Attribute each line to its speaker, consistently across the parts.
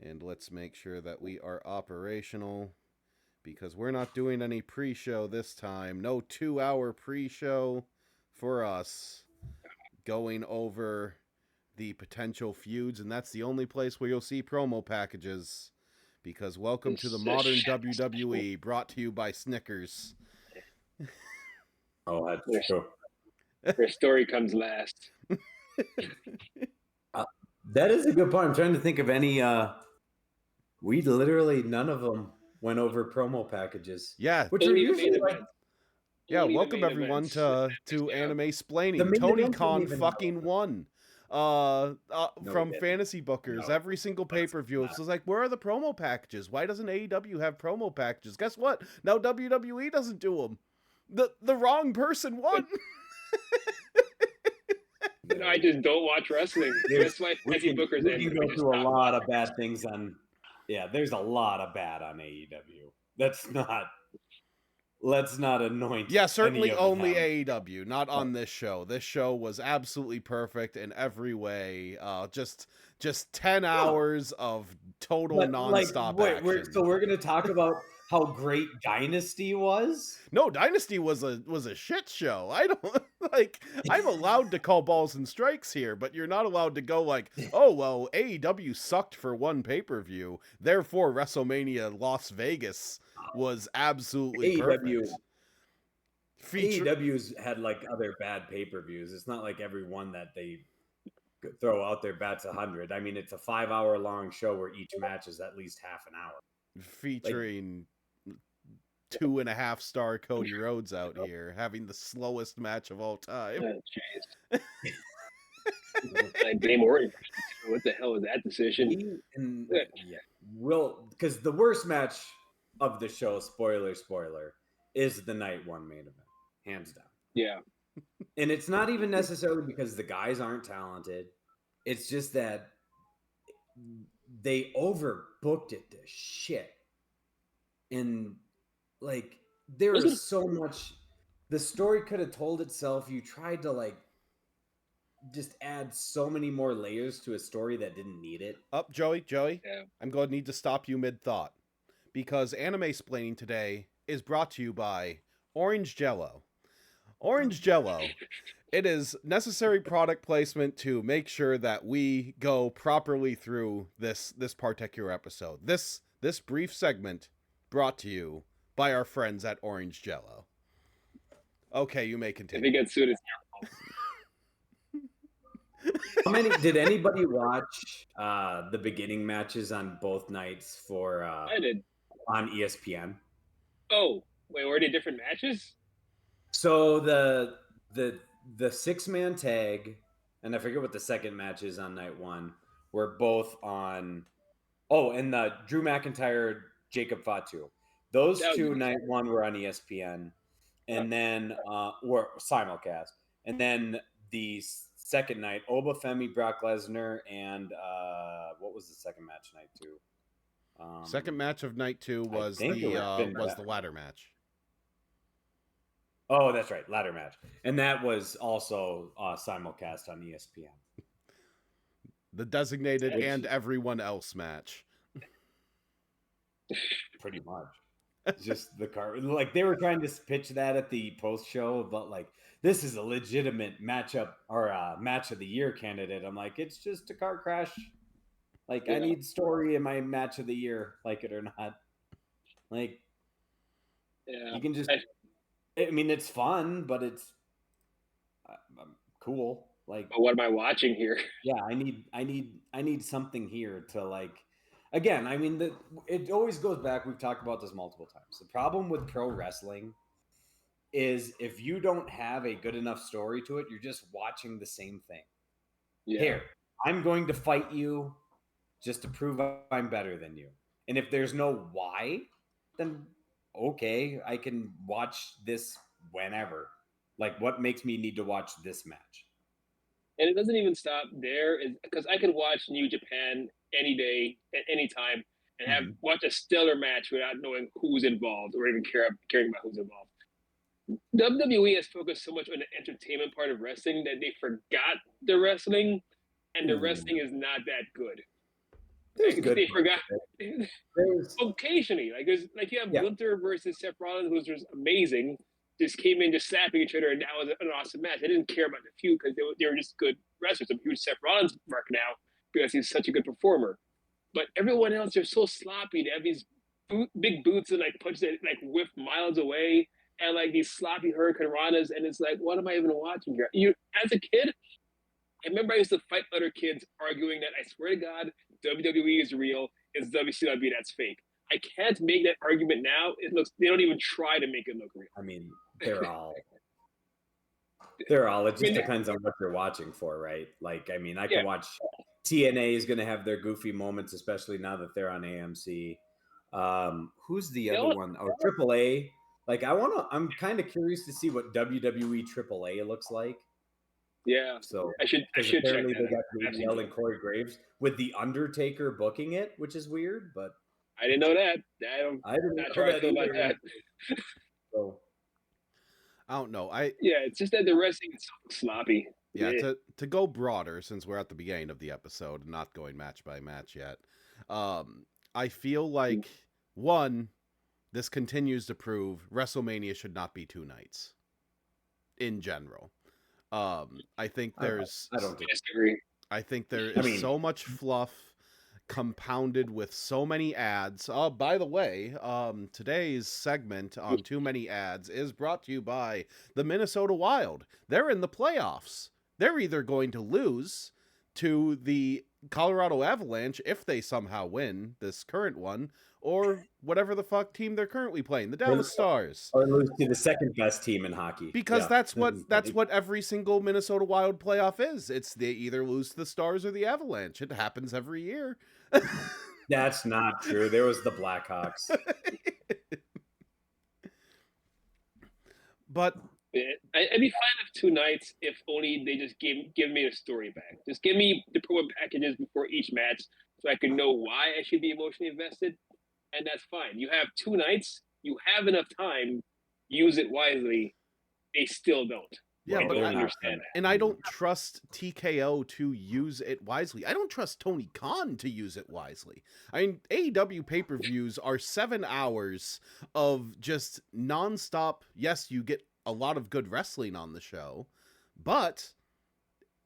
Speaker 1: And let's make sure that we are operational because we're not doing any pre-show this time. No 2-hour pre-show for us going over the potential feuds, and that's the only place where you'll see promo packages. Because welcome to the modern WWE, brought to you by Snickers.
Speaker 2: Oh, that's true.
Speaker 3: Their story comes last.
Speaker 2: That is a good point. I'm trying to think of any. We literally none of them went over promo packages.
Speaker 1: Yeah,
Speaker 2: which are usually like.
Speaker 1: Yeah, welcome everyone to Animesplaining. Tony Khan fucking won. From Fantasy Bookers, every single pay-per-view. It's like, where are the promo packages? Why doesn't AEW have promo packages? Guess what? Now WWE doesn't do them. The wrong person won.
Speaker 3: I just don't watch wrestling. That's why Fantasy Bookers.
Speaker 2: We can go through a lot of bad things on. Yeah, there's a lot of bad on AEW. Let's not anoint.
Speaker 1: Yeah, certainly only AEW, not on this show. This show was absolutely perfect in every way. Just 10 hours of total nonstop action.
Speaker 2: So we're gonna talk about how great Dynasty was?
Speaker 1: No, Dynasty was a shit show. I don't like. I'm allowed to call balls and strikes here, but you're not allowed to go like, oh well, AEW sucked for one pay-per-view, therefore WrestleMania Las Vegas was absolutely perfect.
Speaker 2: AEW's had like other bad pay-per-views. It's not like every one that they throw out there bats 100. I mean, it's a 5-hour long show where each match is at least half an hour.
Speaker 1: Featuring 2.5-star Cody Rhodes out here having the slowest match of all time.
Speaker 3: Oh, Dame Orton. What the hell was that decision?
Speaker 2: Because the worst match of the show, spoiler, is the night one main event, hands down.
Speaker 3: Yeah.
Speaker 2: And it's not even necessarily because the guys aren't talented. It's just that they overbooked it to shit. And like there is so much, the story could have told itself. You tried to like just add so many more layers to a story that didn't need it.
Speaker 1: Joey, yeah. I'm going to need to stop you mid-thought because Animesplaining today is brought to you by Orange Jello. Orange Jello. It is necessary product placement to make sure that we go properly through this particular episode. This brief segment brought to you by our friends at Orange Jello. Okay, you may continue.
Speaker 3: If it gets sued, it's
Speaker 2: your fault. Did anybody watch the beginning matches on both nights for
Speaker 3: I did.
Speaker 2: On ESPN?
Speaker 3: Oh, wait, were they different matches?
Speaker 2: So the 6-man tag, and I forget what the second match is on night one, were both on. Oh, and the Drew McIntyre, Jacob Fatu. Those two night one were on ESPN, and then were simulcast. And then the second night, Obafemi, Brock Lesnar, and what was the second match night two?
Speaker 1: Second match of night two was the ladder match.
Speaker 2: Oh, that's right, ladder match, and that was also simulcast on ESPN.
Speaker 1: The designated and everyone else match.
Speaker 2: Pretty much, just the car. Like they were trying to pitch that at the post show, but like this is a legitimate matchup or match of the year candidate. I'm like, it's just a car crash. Like I need story in my match of the year, like it or not. Like, you can just. I mean, it's fun, but it's cool. Like,
Speaker 3: but what am I watching here?
Speaker 2: Yeah, I need something here to like. Again, I mean, it always goes back. We've talked about this multiple times. The problem with pro wrestling is if you don't have a good enough story to it, you're just watching the same thing. Yeah. Here, I'm going to fight you just to prove I'm better than you. And if there's no why, then okay, I can watch this whenever. Like, what makes me need to watch this match?
Speaker 3: And it doesn't even stop there, because I could watch New Japan any day, at any time, and watch a stellar match without knowing who's involved or even caring about who's involved. WWE has focused so much on the entertainment part of wrestling that they forgot the wrestling, and the wrestling is not that good.
Speaker 2: was good.
Speaker 3: They forgot.
Speaker 2: There's,
Speaker 3: Occasionally, like you have
Speaker 2: Yeah.
Speaker 3: Gunther versus Seth Rollins, who's just amazing. Just came in, just slapping each other, and that was an awesome match. I didn't care about the feud because they were just good wrestlers. I'm a huge Seth Rollins mark now because he's such a good performer. But everyone else, they're so sloppy. They have these big boots and like punches that like whiff miles away, and like these sloppy Hurricane Ranas, and it's like, what am I even watching here? You, as a kid, I remember I used to fight other kids arguing that I swear to God, WWE is real, it's WCW that's fake. I can't make that argument now. It looks, they don't even try to make it look real.
Speaker 2: I mean, they're all. It just depends on what you're watching for, right? Like, I mean, I can watch. TNA is going to have their goofy moments, especially now that they're on AMC. Who's the other one? Oh, AAA. Like, I'm kind of curious to see what WWE AAA looks like.
Speaker 3: Yeah.
Speaker 2: So
Speaker 3: I should check
Speaker 2: apparently
Speaker 3: that
Speaker 2: they got JBL and Corey Graves with the Undertaker booking it, which is weird, but
Speaker 3: I didn't know that.
Speaker 2: I didn't
Speaker 3: not
Speaker 2: know
Speaker 3: sure I
Speaker 2: that
Speaker 3: feel about
Speaker 2: either.
Speaker 3: that.
Speaker 2: So
Speaker 1: I don't know.
Speaker 3: It's just that the wrestling is so sloppy.
Speaker 1: Yeah, to go broader, since we're at the beginning of the episode and not going match by match yet, I feel like, one, this continues to prove WrestleMania should not be 2 nights in general. I think there's...
Speaker 2: I don't
Speaker 3: disagree.
Speaker 1: I think there is so much fluff compounded with so many ads. By the way, today's segment on Too Many Ads is brought to you by the Minnesota Wild. They're in the playoffs. They're either going to lose to the Colorado Avalanche if they somehow win this current one, or whatever the fuck team they're currently playing, the Dallas Stars.
Speaker 2: Or lose to the second best team in hockey.
Speaker 1: Because that's what every single Minnesota Wild playoff is. It's they either lose to the Stars or the Avalanche. It happens every year.
Speaker 2: That's not true. There was the Blackhawks.
Speaker 1: But
Speaker 3: I'd be fine with 2 nights if only they just give me a story back. Just give me the promo packages before each match so I can know why I should be emotionally invested, and that's fine. You have 2 nights, you have enough time, use it wisely. They still don't.
Speaker 1: Yeah, but
Speaker 3: I understand that.
Speaker 1: And I don't trust TKO to use it wisely. I don't trust Tony Khan to use it wisely. I mean, AEW pay-per-views are 7 hours of just nonstop. Yes, you get a lot of good wrestling on the show, but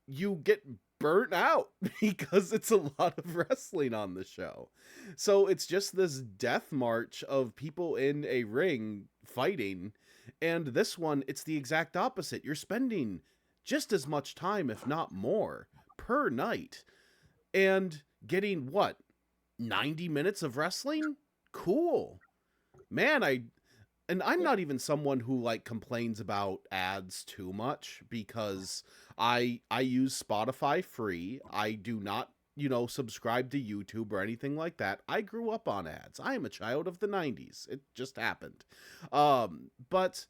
Speaker 1: you get burnt out because it's a lot of wrestling on the show. So it's just this death march of people in a ring fighting. And this one, it's the exact opposite. You're spending just as much time, if not more, per night. And getting, 90 minutes of wrestling? Cool. Man, I'm not even someone who, complains about ads too much, because I use Spotify free. I do not, subscribe to YouTube or anything like that. I grew up on ads. I am a child of the 90s. It just happened. But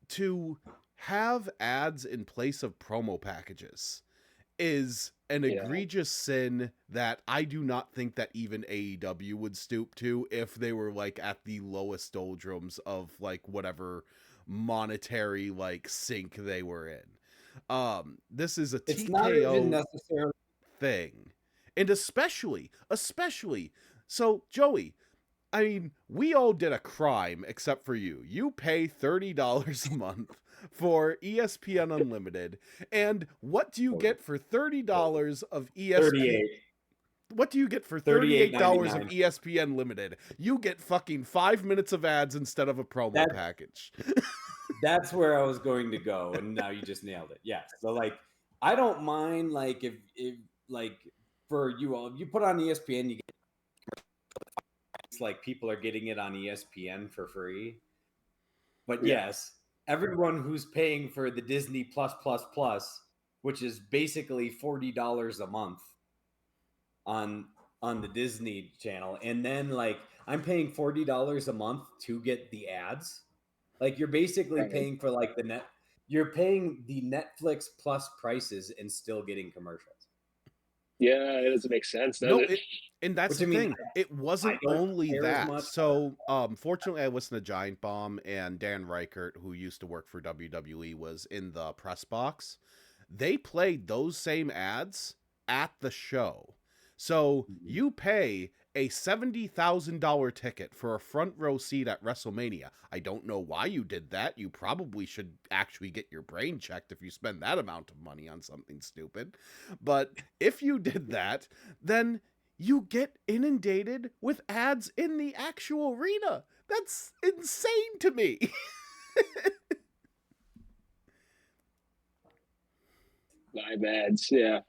Speaker 1: to have ads in place of promo packages is an egregious sin that I do not think that even AEW would stoop to if they were at the lowest doldrums of whatever monetary sink they were in. This is a TKO thing. And especially, so Joey, I mean, we all did a crime except for you. You pay $30 a month for ESPN Unlimited, and what do you get for $30 of ESPN?
Speaker 2: 38.
Speaker 1: What do you get for $38 of ESPN Limited? You get fucking 5 minutes of ads instead of a promo package.
Speaker 2: That's where I was going to go, and now you just nailed it. Yeah. So I don't mind if for you all, if you put on ESPN, you get it's people are getting it on ESPN for free. But yes, everyone who's paying for the Disney Plus, which is basically $40 a month on the Disney Channel, and then I'm paying $40 a month to get the ads. You're basically paying for the net. You're paying the Netflix Plus prices and still getting commercials.
Speaker 3: Yeah, it doesn't make sense, does it?
Speaker 1: And that's the thing. It wasn't only that. So, fortunately, I listened to Giant Bomb, and Dan Reichert, who used to work for WWE, was in the press box. They played those same ads at the show. So you pay a $70,000 ticket for a front row seat at WrestleMania. I don't know why you did that. You probably should actually get your brain checked if you spend that amount of money on something stupid. But if you did that, then you get inundated with ads in the actual arena. That's insane to me.
Speaker 3: Live ads, yeah.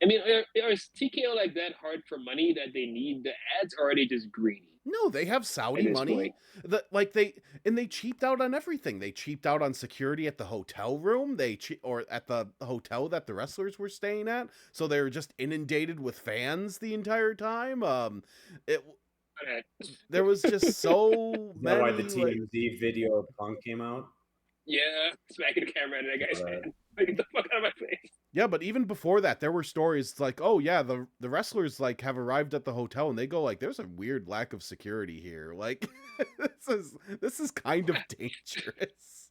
Speaker 3: I mean, is TKO like that hard for money that they need the ads, or are they just greedy?
Speaker 1: No, they have Saudi money. They cheaped out on everything. They cheaped out on security at the hotel room. Or at the hotel that the wrestlers were staying at. So they were just inundated with fans the entire time. There was just so many.
Speaker 2: Why the TMZ video of Punk came out?
Speaker 3: Yeah, smacking the camera in that guy's hand. Like, get the fuck out of my face.
Speaker 1: Yeah, but even before that, there were stories like, oh yeah, the wrestlers like have arrived at the hotel and they go like, there's a weird lack of security here. Like, this is kind of dangerous.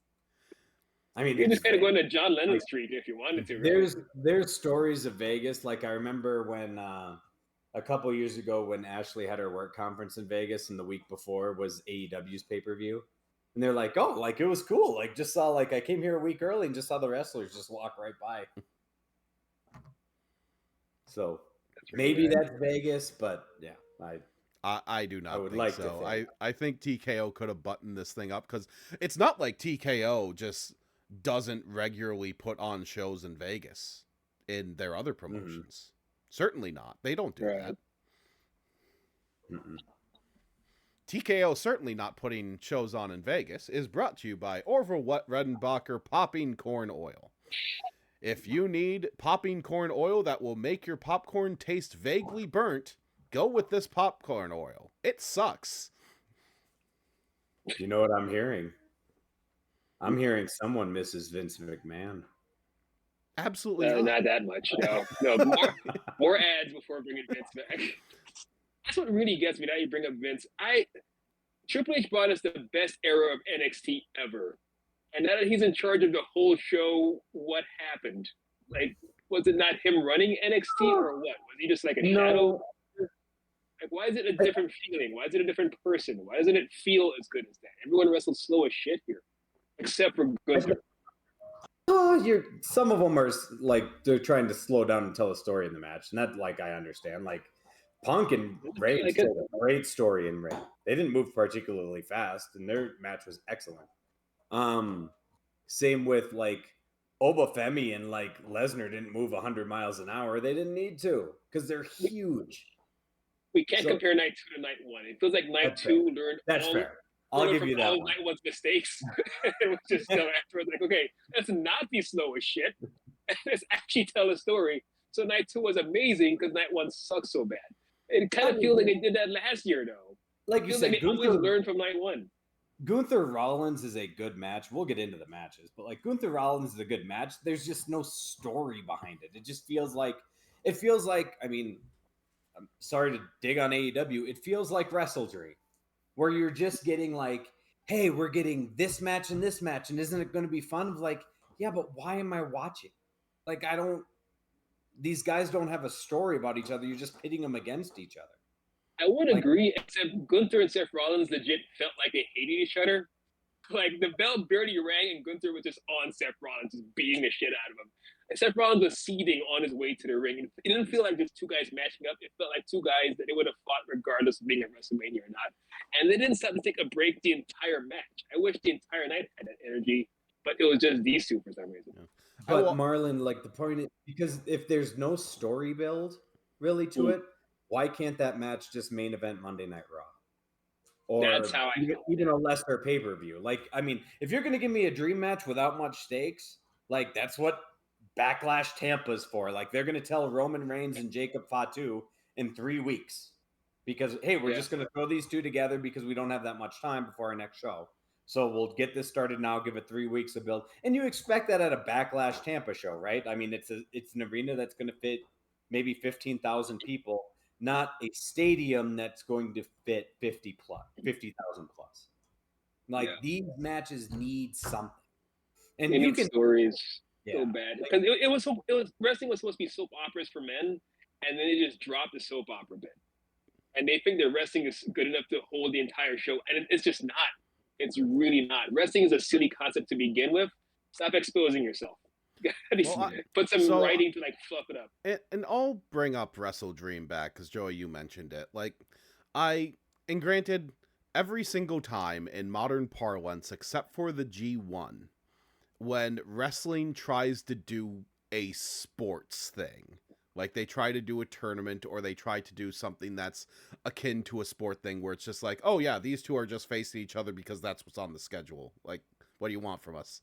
Speaker 2: I mean,
Speaker 3: you just gotta go into John Lennon Street if you wanted to.
Speaker 2: There's stories of Vegas. Like I remember when a couple years ago when Ashley had her work conference in Vegas, and the week before was AEW's pay-per-view. And they're like, oh, like it was cool. Like just saw I came here a week early and just saw the wrestlers just walk right by. So maybe that's Vegas, but yeah,
Speaker 1: I do not.
Speaker 2: I would
Speaker 1: think
Speaker 2: like
Speaker 1: so.
Speaker 2: to think.
Speaker 1: I think TKO could have buttoned this thing up because it's not like TKO just doesn't regularly put on shows in Vegas in their other promotions. Certainly not. They don't do that. TKO certainly not putting shows on in Vegas is brought to you by Orville Redenbacher Popping Corn Oil. If you need popping corn oil that will make your popcorn taste vaguely burnt, go with this popcorn oil. It sucks.
Speaker 2: You know what I'm hearing? I'm hearing someone misses Vince McMahon.
Speaker 1: Absolutely
Speaker 3: not that much. No, more ads before bringing Vince back. That's what really gets me. Now you bring up Vince. Triple H brought us the best era of NXT ever. And now that he's in charge of the whole show, what happened? Like, was it not him running NXT or what? Was he just like a shadow? Like, why is it a different feeling? Why is it a different person? Why doesn't it feel as good as that? Everyone wrestles slow as shit here, except for Gunther.
Speaker 2: Oh, some of them are like they're trying to slow down and tell a story in the match, and that I understand. Like Punk and Reigns told a great story in Ring. They didn't move particularly fast, and their match was excellent. Same with Obafemi and Lesnar didn't move 100 miles an hour. They didn't need to because they're huge.
Speaker 3: We can't compare night 2 to night 1. It feels like night 2 learned.
Speaker 2: That's fair. I'll give you that one.
Speaker 3: Night 1's mistakes. It was just still afterwards like, okay, let's not be slow as shit. Let's actually tell a story. So night 2 was amazing because night 1 sucks so bad. It kind of feels like they did that last year though.
Speaker 2: Like you said,
Speaker 3: they always learned from night 1.
Speaker 2: Gunther Rollins is a good match. We'll get into the matches, but Gunther Rollins is a good match. There's just no story behind it. It just feels like I mean, I'm sorry to dig on AEW. It feels like WrestleDream, where you're just getting hey, we're getting this match, and isn't it going to be fun? Yeah, but why am I watching? These guys don't have a story about each other. You're just pitting them against each other.
Speaker 3: I would agree, except Gunther and Seth Rollins legit felt like they hated each other. The bell barely rang, and Gunther was just on Seth Rollins, just beating the shit out of him. And Seth Rollins was seething on his way to the ring. It didn't feel like just two guys matching up. It felt like two guys that they would have fought regardless of being at WrestleMania or not. And they didn't stop to take a break the entire match. I wish the entire night had that energy, but it was just these two for some reason.
Speaker 2: Yeah. But Marlon, the point is, because if there's no story build really to it, why can't that match just main event Monday Night Raw? Or
Speaker 3: that's how I feel.
Speaker 2: Even a lesser pay-per-view. I mean, if you're going to give me a dream match without much stakes, that's what Backlash Tampa's for. They're going to tell Roman Reigns and Jacob Fatu in 3 weeks. Because, hey, we're just going to throw these two together because we don't have that much time before our next show. So we'll get this started now, give it 3 weeks of build. And you expect that at a Backlash Tampa show, right? I mean, it's an arena that's going to fit maybe 15,000 people, not a stadium that's going to fit 50,000 plus. These matches need something. And
Speaker 3: they need stories so bad. Because it was wrestling was supposed to be soap operas for men. and then they just drop the soap opera bit, and they think their wrestling is good enough to hold the entire show, and it's just not. It's really not. Wrestling is a silly concept to begin with. Stop exposing yourself. Put some writing to like fluff it up.
Speaker 1: And I'll bring up Wrestle Dream back because Joey, you mentioned it. Like, and granted, every single time in modern parlance, except for the G1, when wrestling tries to do a sports thing, like they try to do a tournament or they try to do something that's akin to a sport thing where it's just like, oh yeah, these two are just facing each other because that's what's on the schedule. Like, what do you want from us?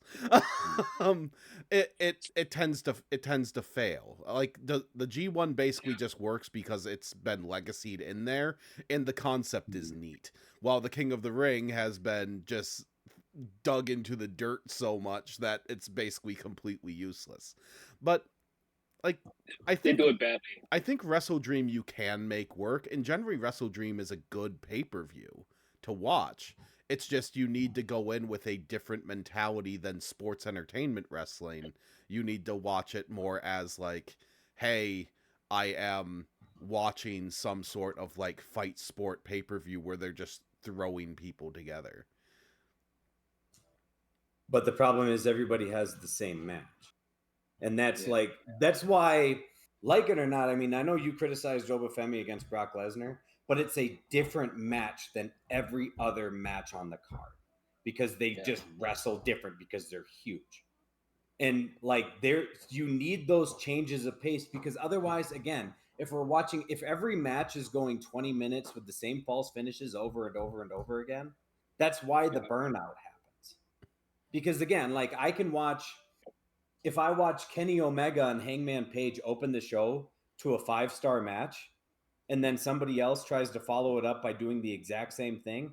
Speaker 1: It tends to fail. Like the G1 basically just works because it's been legacied in there and the concept is neat. While the King of the Ring has been just dug into the dirt so much that it's basically completely useless. But like I think
Speaker 3: they do it badly.
Speaker 1: I think Wrestle Dream you can make work, and generally Wrestle Dream is a good pay-per-view to watch. It's just you need to go in with a different mentality than sports entertainment wrestling. You need to watch it more as like, hey, I am watching some sort of like fight sport pay-per-view where they're just throwing people together.
Speaker 2: But the problem is everybody has the same match. And that's that's why, like it or not, I mean, I know you criticized Joe Buffemi against Brock Lesnar, but it's a different match than every other match on the card because they just wrestle different because they're huge. And like you need those changes of pace because otherwise, again, if every match is going 20 minutes with the same false finishes over and over and over again, that's why the burnout happens. Because again, like if I watch Kenny Omega and Hangman Page open the show to a 5-star match, and then somebody else tries to follow it up by doing the exact same thing,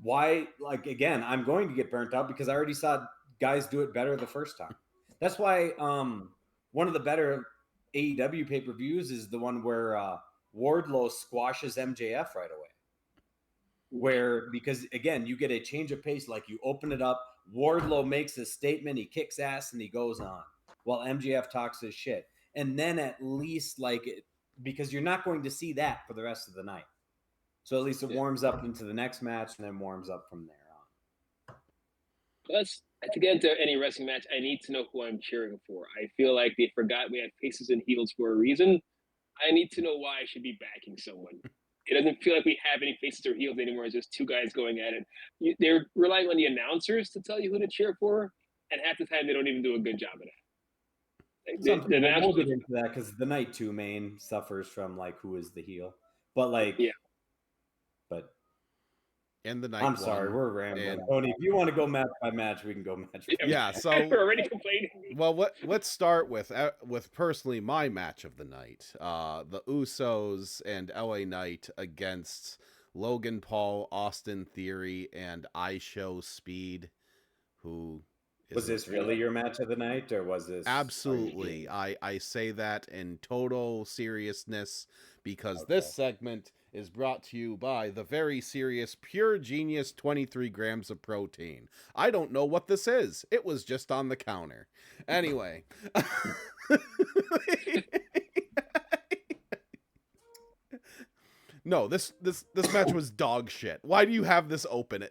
Speaker 2: why, like, again, I'm going to get burnt out because I already saw guys do it better the first time. That's why one of the better AEW pay-per-views is the one where Wardlow squashes MJF right away. Because again, you get a change of pace, like you open it up, Wardlow makes a statement, he kicks ass, and he goes on while MJF talks his shit. And then at least, because you're not going to see that for the rest of the night. So at least it warms up into the next match and then warms up from there on.
Speaker 3: Plus, to get into any wrestling match, I need to know who I'm cheering for. I feel like they forgot we had faces and heels for a reason. I need to know why I should be backing someone. It doesn't feel like we have any faces or heels anymore. It's just two guys going at it. They're relying on the announcers to tell you who to cheer for, and half the time they don't even do a good job of that.
Speaker 2: We'll get into that because the Night 2 main suffers from like who is the heel, but like but.
Speaker 1: And the night
Speaker 2: I'm sorry, we're rambling. Tony, if you want to go match by match, we can go match by match.
Speaker 1: Yeah, so
Speaker 3: we're already complaining.
Speaker 1: Well, let's start with personally my match of the night. The Usos and LA Knight against Logan Paul, Austin Theory, and IShowSpeed, who
Speaker 2: was this really your match of the night, or was this
Speaker 1: absolutely? I say that in total seriousness because this segment is brought to you by the very serious Pure Genius 23 grams of protein. I don't know what this is. It was just on the counter. Anyway. No, this match was dog shit. Why do you have this open?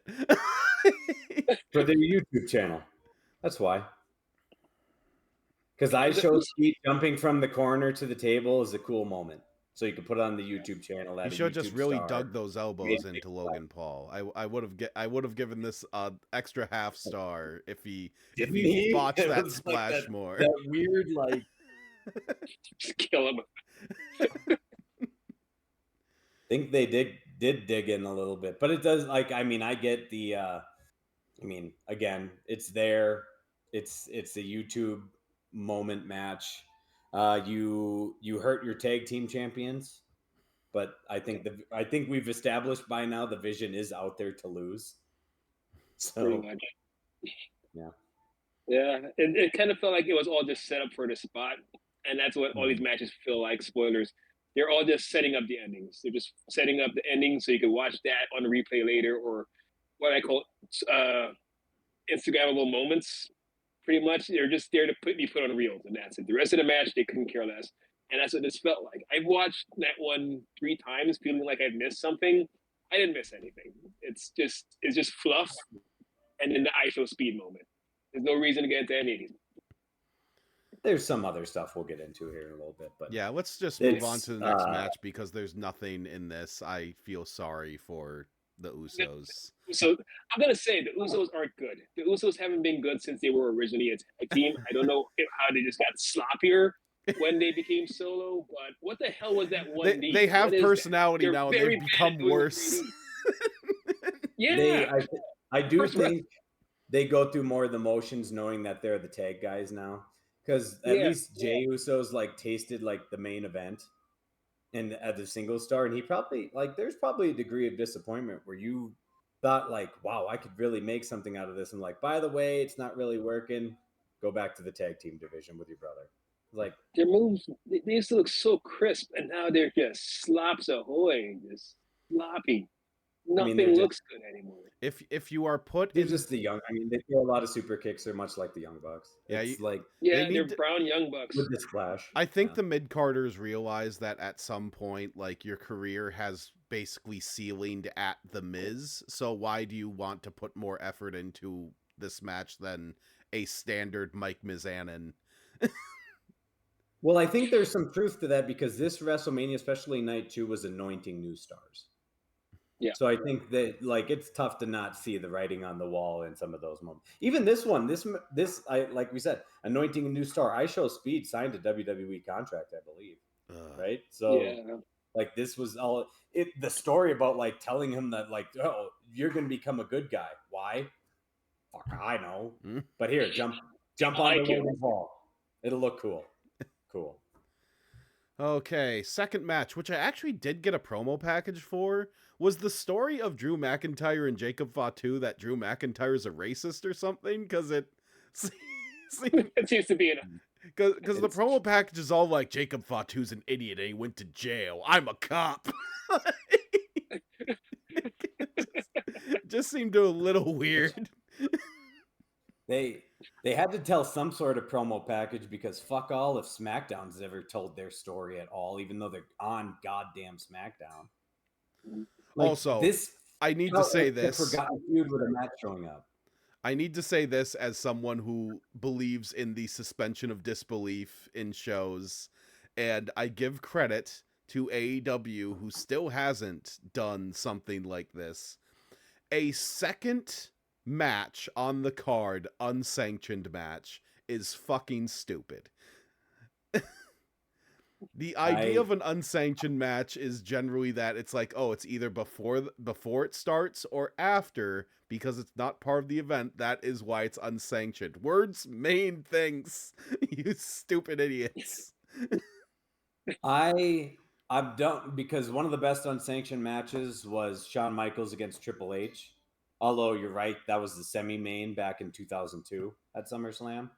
Speaker 2: For the YouTube channel. That's why. Because IShowSpeed jumping from the corner to the table is a cool moment. So you can put it on the YouTube channel.
Speaker 1: You should have just really dug those elbows into Logan Paul. I would have given this extra half star if he botched that splash
Speaker 2: like
Speaker 1: more.
Speaker 2: That weird
Speaker 3: just kill him.
Speaker 2: I think they did dig in a little bit, but it does I get the again, it's there. It's a YouTube moment match. You hurt your tag team champions, but I think we've established by now the Vision is out there to lose. So
Speaker 3: pretty much. Yeah. It kind of felt like it was all just set up for the spot, and that's what all these matches feel like. Spoilers. They're all just setting up the endings. They're just setting up the ending so you can watch that on the replay later, or what I call Instagrammable moments. Pretty much, they're just there to be put on reels, and that's it. The rest of the match, they couldn't care less. And that's what this felt like. I've watched that one 3 times, feeling like I'd missed something. I didn't miss anything. It's just fluff, and then the ISO speed moment. There's no reason to get into any of these.
Speaker 2: There's some other stuff we'll get into here in a little bit, but
Speaker 1: yeah, let's just move on to the next match because there's nothing in this. I feel sorry for the Usos.
Speaker 3: So I'm gonna say the Usos aren't good. The Usos haven't been good since they were originally a tag team. I don't know how they just got sloppier when they became solo, but what the hell was that one?
Speaker 1: They have personality now, and they've become worse.
Speaker 3: Yeah,
Speaker 2: I do think they go through more of the motions knowing that they're the tag guys now, because at least Jey Uso's like tasted like the main event and at the single star, and he probably like there's probably a degree of disappointment where you thought like, wow, I could really make something out of this, and like, by the way, it's not really working. Go back to the tag team division with your brother. Like
Speaker 3: their moves, they used to look so crisp, and now they're just slops ahoy, just sloppy. Nothing looks good anymore.
Speaker 1: If you are put
Speaker 2: in just the young, I mean, they throw a lot of super kicks. They're much like the Young Bucks.
Speaker 1: Yeah,
Speaker 2: it's like
Speaker 3: they're brown Young Bucks
Speaker 2: with this flash.
Speaker 1: I think the mid-carders realize that at some point, like, your career has basically ceilinged at the Miz. So why do you want to put more effort into this match than a standard Mike Mizanin?
Speaker 2: Well, I think there's some truth to that because this WrestleMania, especially night 2, was anointing new stars.
Speaker 3: Yeah.
Speaker 2: So I think that like it's tough to not see the writing on the wall in some of those moments. Even this one, this I like we said, anointing a new star. ISO Speed signed a WWE contract, I believe. Right? So like this was all it. The story about like telling him that like, oh, you're gonna become a good guy. Why? Fuck, I know. But here, jump on the Logan Paul. It'll look cool. Cool.
Speaker 1: Okay, second match, which I actually did get a promo package for, was the story of Drew McIntyre and Jacob Fatu that Drew McIntyre's a racist or something, because it
Speaker 3: seems to be
Speaker 1: because the promo package is all like Jacob Fatu's an idiot and he went to jail. I'm a cop. just seemed a little weird.
Speaker 2: They had to tell some sort of promo package because fuck all if SmackDown's ever told their story at all, even though they're on goddamn SmackDown.
Speaker 1: Like, also, I need to say this.
Speaker 2: Forgotten feud with a match showing up.
Speaker 1: I need to say this as someone who believes in the suspension of disbelief in shows, and I give credit to AEW, who still hasn't done something like this. A second match on the card, unsanctioned match, is fucking stupid. The idea of an unsanctioned match is generally that it's like, oh, it's either before it starts or after, because it's not part of the event. That is why it's unsanctioned. Words mean things, you stupid idiots.
Speaker 2: I'm done because one of the best unsanctioned matches was Shawn Michaels against Triple H. Although you're right, that was the semi-main back in 2002 at SummerSlam.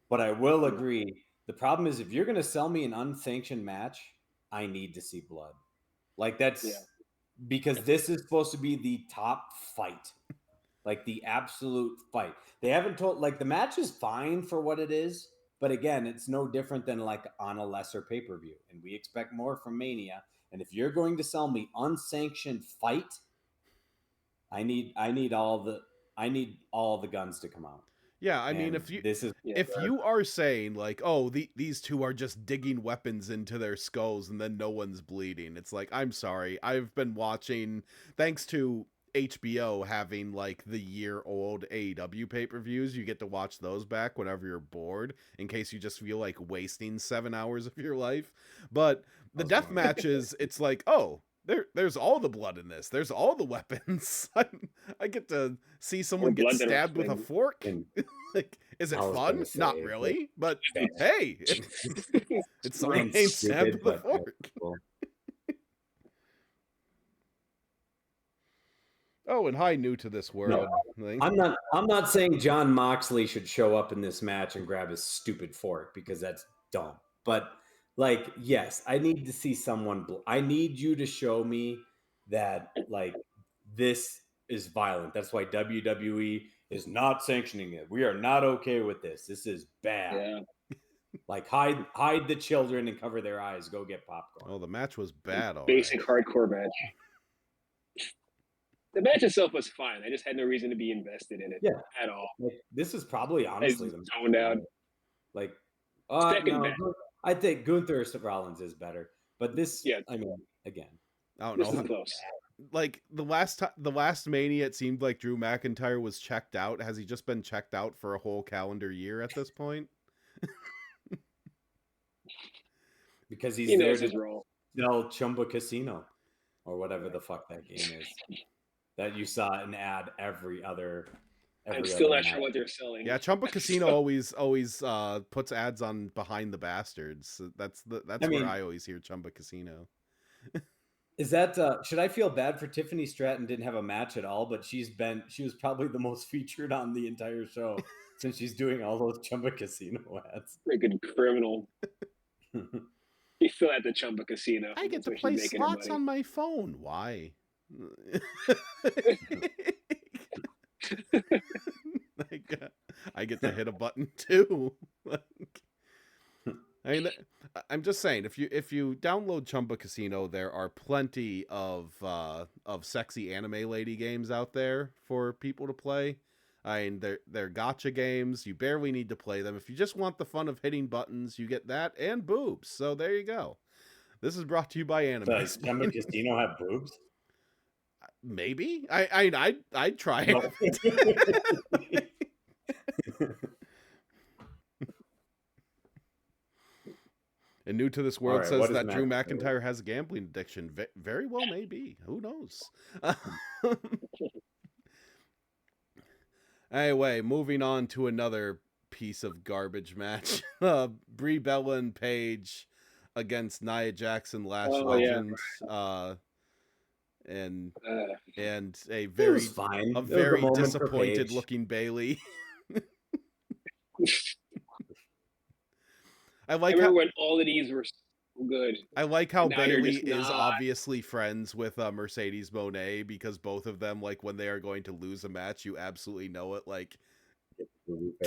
Speaker 2: But I will agree, the problem is if you're going to sell me an unsanctioned match, I need to see blood. Like that's because this is supposed to be the top fight. Like the absolute fight. They haven't told, like the match is fine for what it is. But again, it's no different than like on a lesser pay-per-view. And we expect more from Mania. And if you're going to sell me unsanctioned fight, I need all the guns to come out.
Speaker 1: Yeah, I mean, if you are saying like, oh, these two are just digging weapons into their skulls and then no one's bleeding, it's like, I'm sorry, I've been watching, thanks to HBO having like the year-old AEW pay-per-views, you get to watch those back whenever you're bored, in case you just feel like wasting 7 hours of your life. But the death matches, it's like, oh, there's all the blood in this. There's all the weapons. I get to see someone get stabbed with a fork. Like, is it fun? Not really. But hey, it's someone getting stabbed with a fork. Oh, and hi, new to this world.
Speaker 2: No, I'm not saying John Moxley should show up in this match and grab his stupid fork because that's dumb. But like, yes, I need to see someone. I need you to show me that like this is violent. That's why WWE is not sanctioning it. We are not okay with this. This is bad.
Speaker 3: Yeah.
Speaker 2: Like hide the children and cover their eyes. Go get popcorn.
Speaker 1: Oh, the match was bad. All
Speaker 3: Basic
Speaker 1: right.
Speaker 3: hardcore match. The match itself was fine. I just had no reason to be invested in it at all.
Speaker 2: Like, this is probably honestly the
Speaker 3: zoned out.
Speaker 2: Like,
Speaker 3: Second
Speaker 2: no,
Speaker 3: best.
Speaker 2: I think Gunther Rollins is better, but this,
Speaker 3: Yeah.
Speaker 2: I mean, again,
Speaker 1: I don't
Speaker 3: This
Speaker 1: know.
Speaker 3: is close.
Speaker 1: Like the last Mania, it seemed like Drew McIntyre was checked out. Has he just been checked out for a whole calendar year at this point?
Speaker 2: because he's
Speaker 3: He
Speaker 2: there
Speaker 3: knows
Speaker 2: to
Speaker 3: his role.
Speaker 2: sell Chumba Casino or whatever the fuck that game is that you saw an ad every other.
Speaker 3: I'm still not sure what they're selling.
Speaker 1: Yeah, Chumba Casino always puts ads on Behind the Bastards. That's where I always hear Chumba Casino.
Speaker 2: Is that should I feel bad for Tiffany Stratton didn't have a match at all, but she was probably the most featured on the entire show since she's doing all those Chumba Casino ads.
Speaker 3: Freaking criminal. He's still at the Chumba Casino.
Speaker 1: I get to play slots on my phone. Why? I get to hit a button too. I mean, I'm just saying, if you download Chumba Casino, there are plenty of sexy anime lady games out there for people to play. I mean, they're gacha games. You barely need to play them. If you just want the fun of hitting buttons, you get that and boobs. So there you go. This is brought to you by Anime.
Speaker 2: Does Chumba Casino have boobs?
Speaker 1: Maybe. I'd try it. And New to This World says that Drew McIntyre has a gambling addiction. Very well, maybe. Who knows? Anyway, moving on to another piece of garbage match. Brie Bella and Paige against Nia Jackson, Lash Legend. Yeah. And a very disappointed looking Bailey. I
Speaker 3: remember when all of these were so good.
Speaker 1: I like how Bailey is obviously friends with Mercedes Moné, because both of them, like, when they are going to lose a match, you absolutely know it, like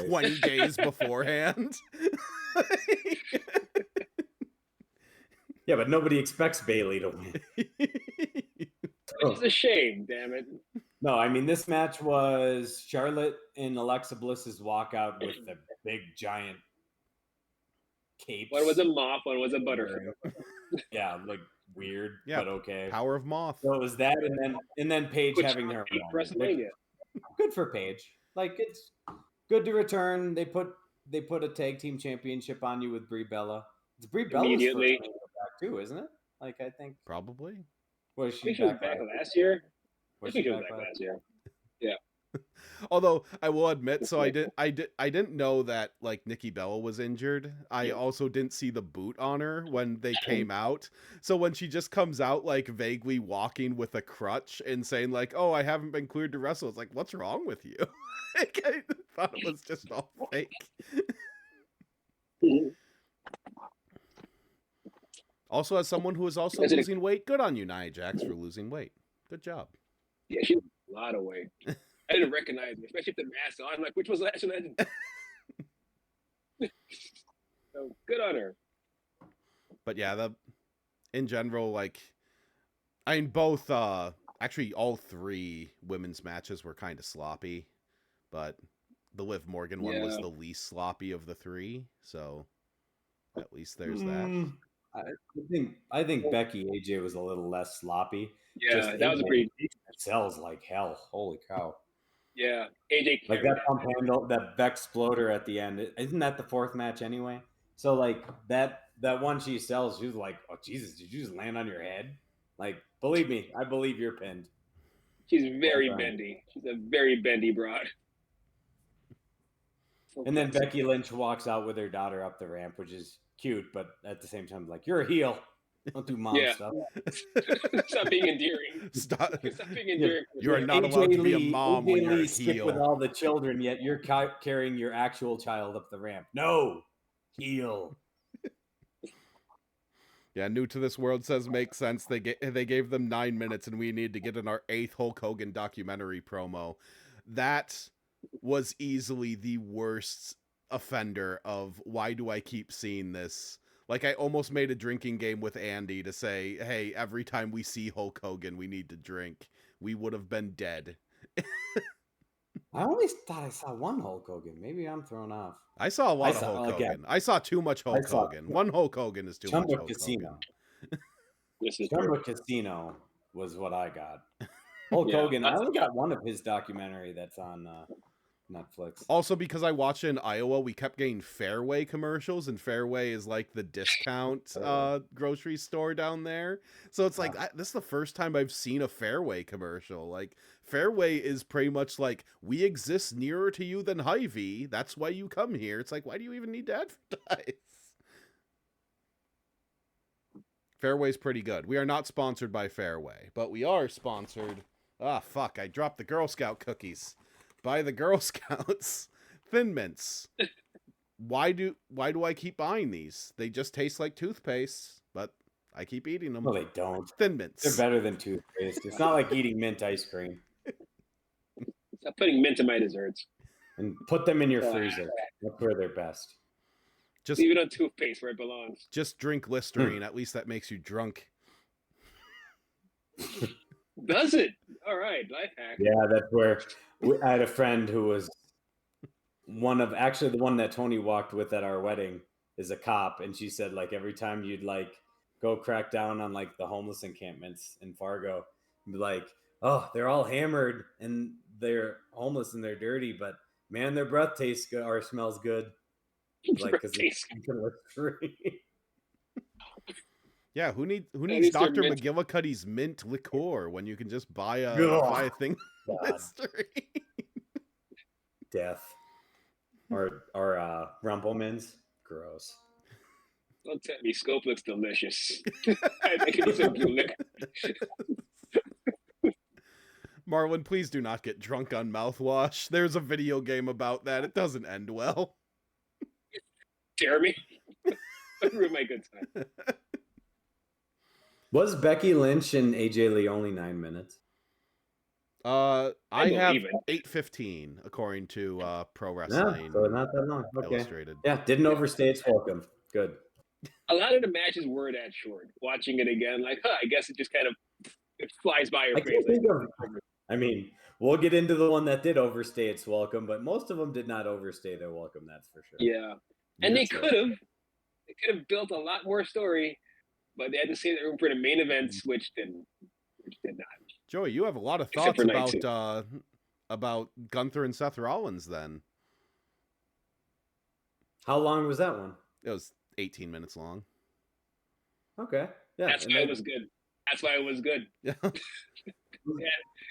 Speaker 1: 20 days beforehand.
Speaker 2: Yeah, but nobody expects Bailey to win.
Speaker 3: It's a shame, damn it.
Speaker 2: No, I mean, this match was Charlotte and Alexa Bliss's walkout with the big giant capes.
Speaker 3: One was a moth, one was a butterfly.
Speaker 2: Yeah, like weird, but okay.
Speaker 1: Power of moth.
Speaker 2: So it was that, and then Paige having her
Speaker 3: Wrestlemania.
Speaker 2: Good for Paige. Like, it's good to return. They put a tag team championship on you with Brie Bella. It's Brie Bella's
Speaker 3: immediately
Speaker 2: first back too, isn't it? Like, I think
Speaker 1: probably.
Speaker 2: Was she
Speaker 3: back last year? I think she was back last year. Yeah.
Speaker 1: Although I will admit, so I didn't know that, like, Nikki Bella was injured. I also didn't see the boot on her when they came out. So when she just comes out, like, vaguely walking with a crutch and saying, like, "Oh, I haven't been cleared to wrestle," it's like, what's wrong with you? Like, I thought it was just all fake. Also, as someone who is also losing weight, good on you, Nia Jax, for losing weight. Good job.
Speaker 3: Yeah, she lost a lot of weight. I didn't recognize her, especially with the mask on. Like, which was Lash Legend? So good on her.
Speaker 1: But yeah, in general, like, I mean, both, actually all three women's matches were kind of sloppy, but the Liv Morgan one was the least sloppy of the three, so at least there's that.
Speaker 2: I think Becky AJ was a little less sloppy.
Speaker 3: Yeah, that was a pretty.
Speaker 2: Sells like hell. Holy cow.
Speaker 3: Yeah, AJ
Speaker 2: like that pump handle, that Beck exploder at the end. Isn't that the fourth match anyway? So like that one she sells, she was like, "Oh Jesus, did you just land on your head?" Like, believe me, I believe you're pinned.
Speaker 3: She's very bendy. She's a very bendy broad.
Speaker 2: And then Becky Lynch walks out with her daughter up the ramp, which is cute, but at the same time, like, you're a heel. Don't do mom stuff.
Speaker 3: Stop being endearing.
Speaker 1: Stop
Speaker 3: being endearing.
Speaker 1: You are not allowed to be a mom when you're a heel.
Speaker 2: With all the children, yet you're carrying your actual child up the ramp. No, heel.
Speaker 1: Yeah, New to This World says makes sense. They gave them 9 minutes, and we need to get in our 8th Hulk Hogan documentary promo. That was easily the worst offender of why do I keep seeing this? Like, I almost made a drinking game with Andy to say, hey, every time we see Hulk Hogan, we need to drink. We would have been dead.
Speaker 2: I always thought I saw one Hulk Hogan. Maybe I'm thrown off.
Speaker 1: I saw a lot of Hulk Hogan. I saw too much Hulk Hogan. One Hulk Hogan is too much Hulk
Speaker 2: Casino.
Speaker 1: Hogan.
Speaker 2: Chumba Casino was what I got. Hulk Hogan, I only got one of his documentary that's on Netflix.
Speaker 1: Also, because I watched it in Iowa, we kept getting Fairway commercials, and Fairway is like the discount grocery store down there. So it's like, this is the first time I've seen a Fairway commercial. Like, Fairway is pretty much like, we exist nearer to you than Hy-Vee. That's why you come here. It's like, why do you even need to advertise? Fairway's pretty good. We are not sponsored by Fairway, but we are sponsored. Ah, fuck, I dropped the Girl Scout cookies. By the Girl Scouts Thin Mints. Why do I keep buying these? They just taste like toothpaste, but I keep eating them.
Speaker 2: No, they don't.
Speaker 1: Thin Mints.
Speaker 2: They're better than toothpaste. It's not like eating mint ice cream.
Speaker 3: Stop putting mint in my desserts.
Speaker 2: And put them in your freezer. That's where they're best.
Speaker 1: Just
Speaker 3: leave it on toothpaste where it belongs.
Speaker 1: Just drink Listerine. At least that makes you drunk.
Speaker 3: Does it? All right, life hack.
Speaker 2: Yeah, that's where I had a friend who was the one that Tony walked with at our wedding is a cop, and she said like every time you'd like go crack down on like the homeless encampments in Fargo, be like, oh, they're all hammered and they're homeless and they're dirty, but man, their breath tastes good or smells good. Like because it's free.
Speaker 1: Yeah, who needs Dr. McGillicuddy's mint liqueur when you can just buy a thing of Listerine?
Speaker 2: Death. Or Rumpelmans. Gross.
Speaker 3: Don't tell me Scope looks delicious. I can use some blue liquor.
Speaker 1: Marlon, please do not get drunk on mouthwash. There's a video game about that. It doesn't end well.
Speaker 3: Jeremy. Ruin my good time.
Speaker 2: Was Becky Lynch and AJ Lee only 9 minutes?
Speaker 1: I have 8:15 according to Pro Wrestling.
Speaker 2: Yeah, so not that long. Okay.
Speaker 1: Illustrated.
Speaker 2: Yeah, didn't overstay its welcome. Good.
Speaker 3: A lot of the matches were that short. Watching it again, like, I guess it just kind of it flies by your face.
Speaker 2: I mean, we'll get into the one that did overstay its welcome, but most of them did not overstay their welcome. That's for sure.
Speaker 3: Yeah, and they could have built a lot more story. But they had to save the room for the main events, which did not.
Speaker 1: Joey, you have a lot of thoughts about Gunther and Seth Rollins then.
Speaker 2: How long was that one?
Speaker 1: It was 18 minutes long.
Speaker 2: Okay. Yeah.
Speaker 3: That's why it was good. That's why it was good.
Speaker 1: Yeah.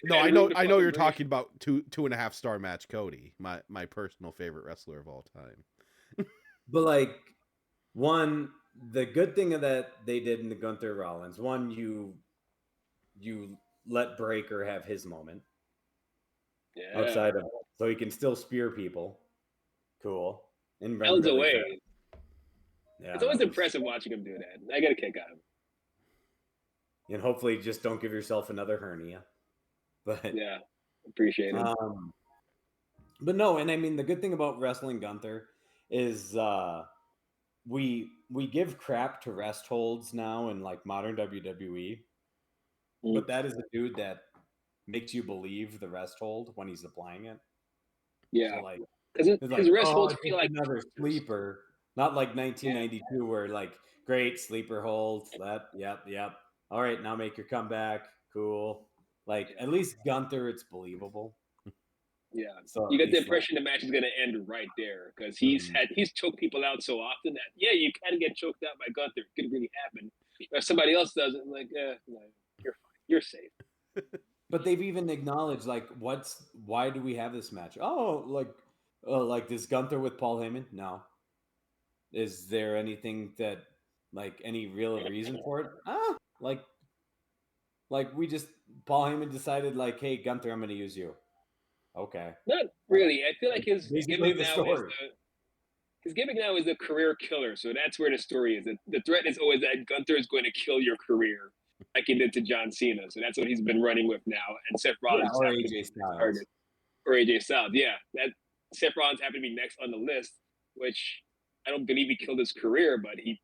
Speaker 1: No, I know you're talking about 2.5 star match Cody, my personal favorite wrestler of all time.
Speaker 2: But like the good thing of that they did in the Gunther Rollins, one, you let Breaker have his moment. Yeah. Outside of so he can still spear people. Cool. And
Speaker 3: El's away. Yeah, it's always impressive watching him do that. I get a kick out of him.
Speaker 2: And hopefully just don't give yourself another hernia. But
Speaker 3: yeah, appreciate it.
Speaker 2: But no, and I mean the good thing about wrestling Gunther is we give crap to rest holds now in like modern WWE, but that is a dude that makes you believe the rest hold when he's applying it.
Speaker 3: Yeah,
Speaker 2: so like
Speaker 3: his rest holds feel like
Speaker 2: another sleeper, not like 1992 where like great sleeper holds. That yep. All right, now make your comeback. Cool. Like at least Gunther, it's believable.
Speaker 3: Yeah,
Speaker 2: so
Speaker 3: you get the impression the match is going to end right there because he's choked people out so often that you can get choked out by Gunther. It could really happen. If somebody else does it, like no, you're fine, you're safe.
Speaker 2: But they've even acknowledged like why do we have this match? Oh, like this Gunther with Paul Heyman? No. Is there anything that like any real reason for it? Like we just Paul Heyman decided like, hey Gunther, I'm going to use you. Okay.
Speaker 3: Not really. I feel like his gimmick now is the career killer. So that's where the story is. The threat is always that Gunther is going to kill your career, like he did to John Cena. So that's what he's been running with now. And Seth Rollins
Speaker 2: or AJ Styles.
Speaker 3: Or AJ Styles. Yeah, that Seth Rollins happened to be next on the list. which I don't believe he killed his career, but he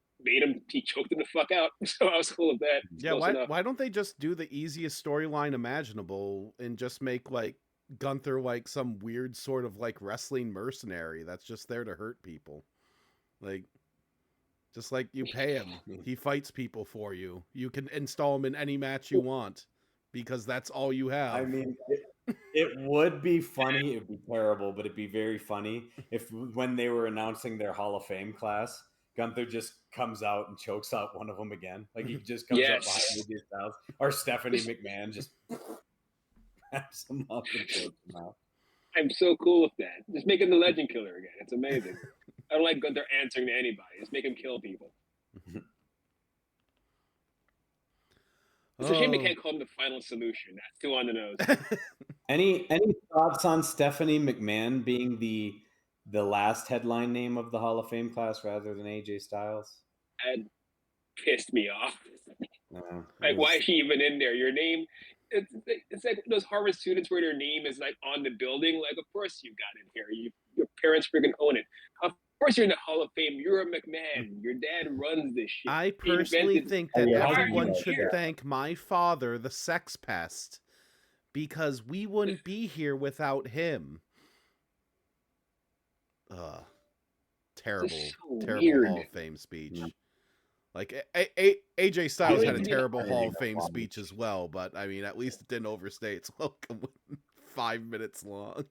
Speaker 3: choked him the fuck out. So I was cool with that. It's
Speaker 1: Yeah,
Speaker 3: close enough.
Speaker 1: why don't they just do the easiest storyline imaginable and just make like Gunther like some weird sort of like wrestling mercenary that's just there to hurt people? Like, just like you pay him, he fights people for you. You can install him in any match you want because that's all you have.
Speaker 2: I mean, it would be funny. It'd be terrible, but it'd be very funny if when they were announcing their Hall of Fame class, Gunther just comes out and chokes out one of them again. Like he just comes up behind AJ Styles, or Stephanie McMahon just wraps him up and chokes him out.
Speaker 3: I'm so cool with that. Just make him the legend killer again. It's amazing. I don't like Gunther answering to anybody. Just make him kill people. It's a shame they can't call him the final solution. That's too on the nose.
Speaker 2: Any thoughts on Stephanie McMahon being the last headline name of the Hall of Fame class rather than AJ Styles?
Speaker 3: That pissed me off. Like, why is she even in there? Your name, it's like those Harvard students where their name is like on the building. Like, of course you got in here. Your parents freaking own it. Of course you're in the Hall of Fame. You're a McMahon. Your dad runs this shit.
Speaker 1: I personally think that everyone should thank my father, the sex pest, because we wouldn't be here without him. Terrible Hall of Fame speech. Yeah. Like AJ Styles had a terrible Hall of Fame speech as well, but I mean, at least it didn't overstay its welcome. 5 minutes long.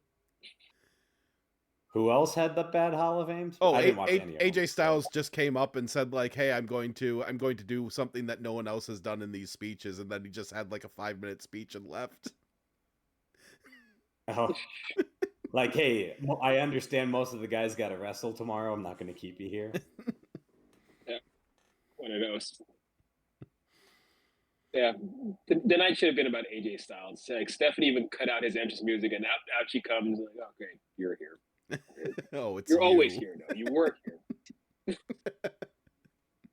Speaker 2: Who else had the bad Hall of Fame?
Speaker 1: Oh, AJ Styles just came up and said like, "Hey, I'm going to do something that no one else has done in these speeches," and then he just had like a 5-minute speech and left.
Speaker 2: Oh, like, hey, I understand most of the guys got to wrestle tomorrow. I'm not going to keep you here.
Speaker 3: Yeah, one of those. Yeah, the night should have been about AJ Styles. Like Stephanie even cut out his entrance music, and out she comes. Like, okay, you're here. You're always here, though. You work here.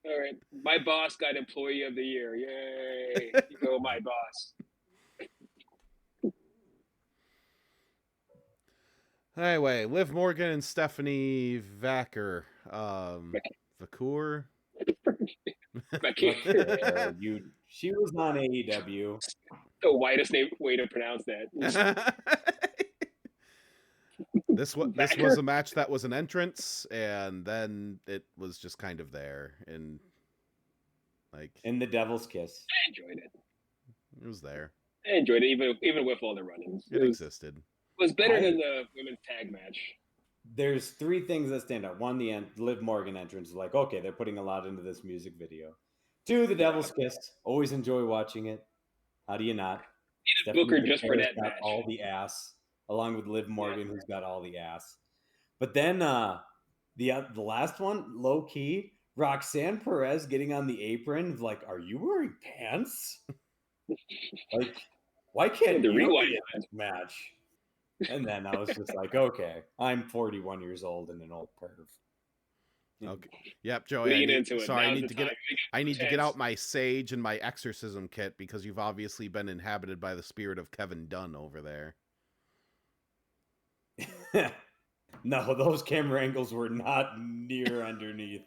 Speaker 3: All right, my boss got Employee of the Year. Yay! You go, my boss.
Speaker 1: Anyway, Liv Morgan and Stephanie Vaquer. Vacour?
Speaker 2: She was on AEW.
Speaker 3: The whitest way to pronounce that.
Speaker 1: This was a match that was an entrance, and then it was just kind of there, and like
Speaker 2: in the Devil's Kiss.
Speaker 3: I enjoyed it.
Speaker 1: It was there.
Speaker 3: I enjoyed it, even with all the run-ins.
Speaker 1: It existed.
Speaker 3: It was better than the women's tag match.
Speaker 2: There's 3 things that stand out. 1, the Liv Morgan entrance. Like, okay, they're putting a lot into this music video. 2, the Devil's Kiss. Always enjoy watching it. How do you not?
Speaker 3: Booker just for that match.
Speaker 2: All the ass, along with Liv Morgan, who's got all the ass. But then the last one, low key, Roxanne Perez getting on the apron. Like, are you wearing pants? Like, why can't you be in this match? And then I was just like, okay, I'm 41 years old and an old perv.
Speaker 1: Okay. Yep, Joey. I need to get out my sage and my exorcism kit because you've obviously been inhabited by the spirit of Kevin Dunn over there.
Speaker 2: No, those camera angles were not near underneath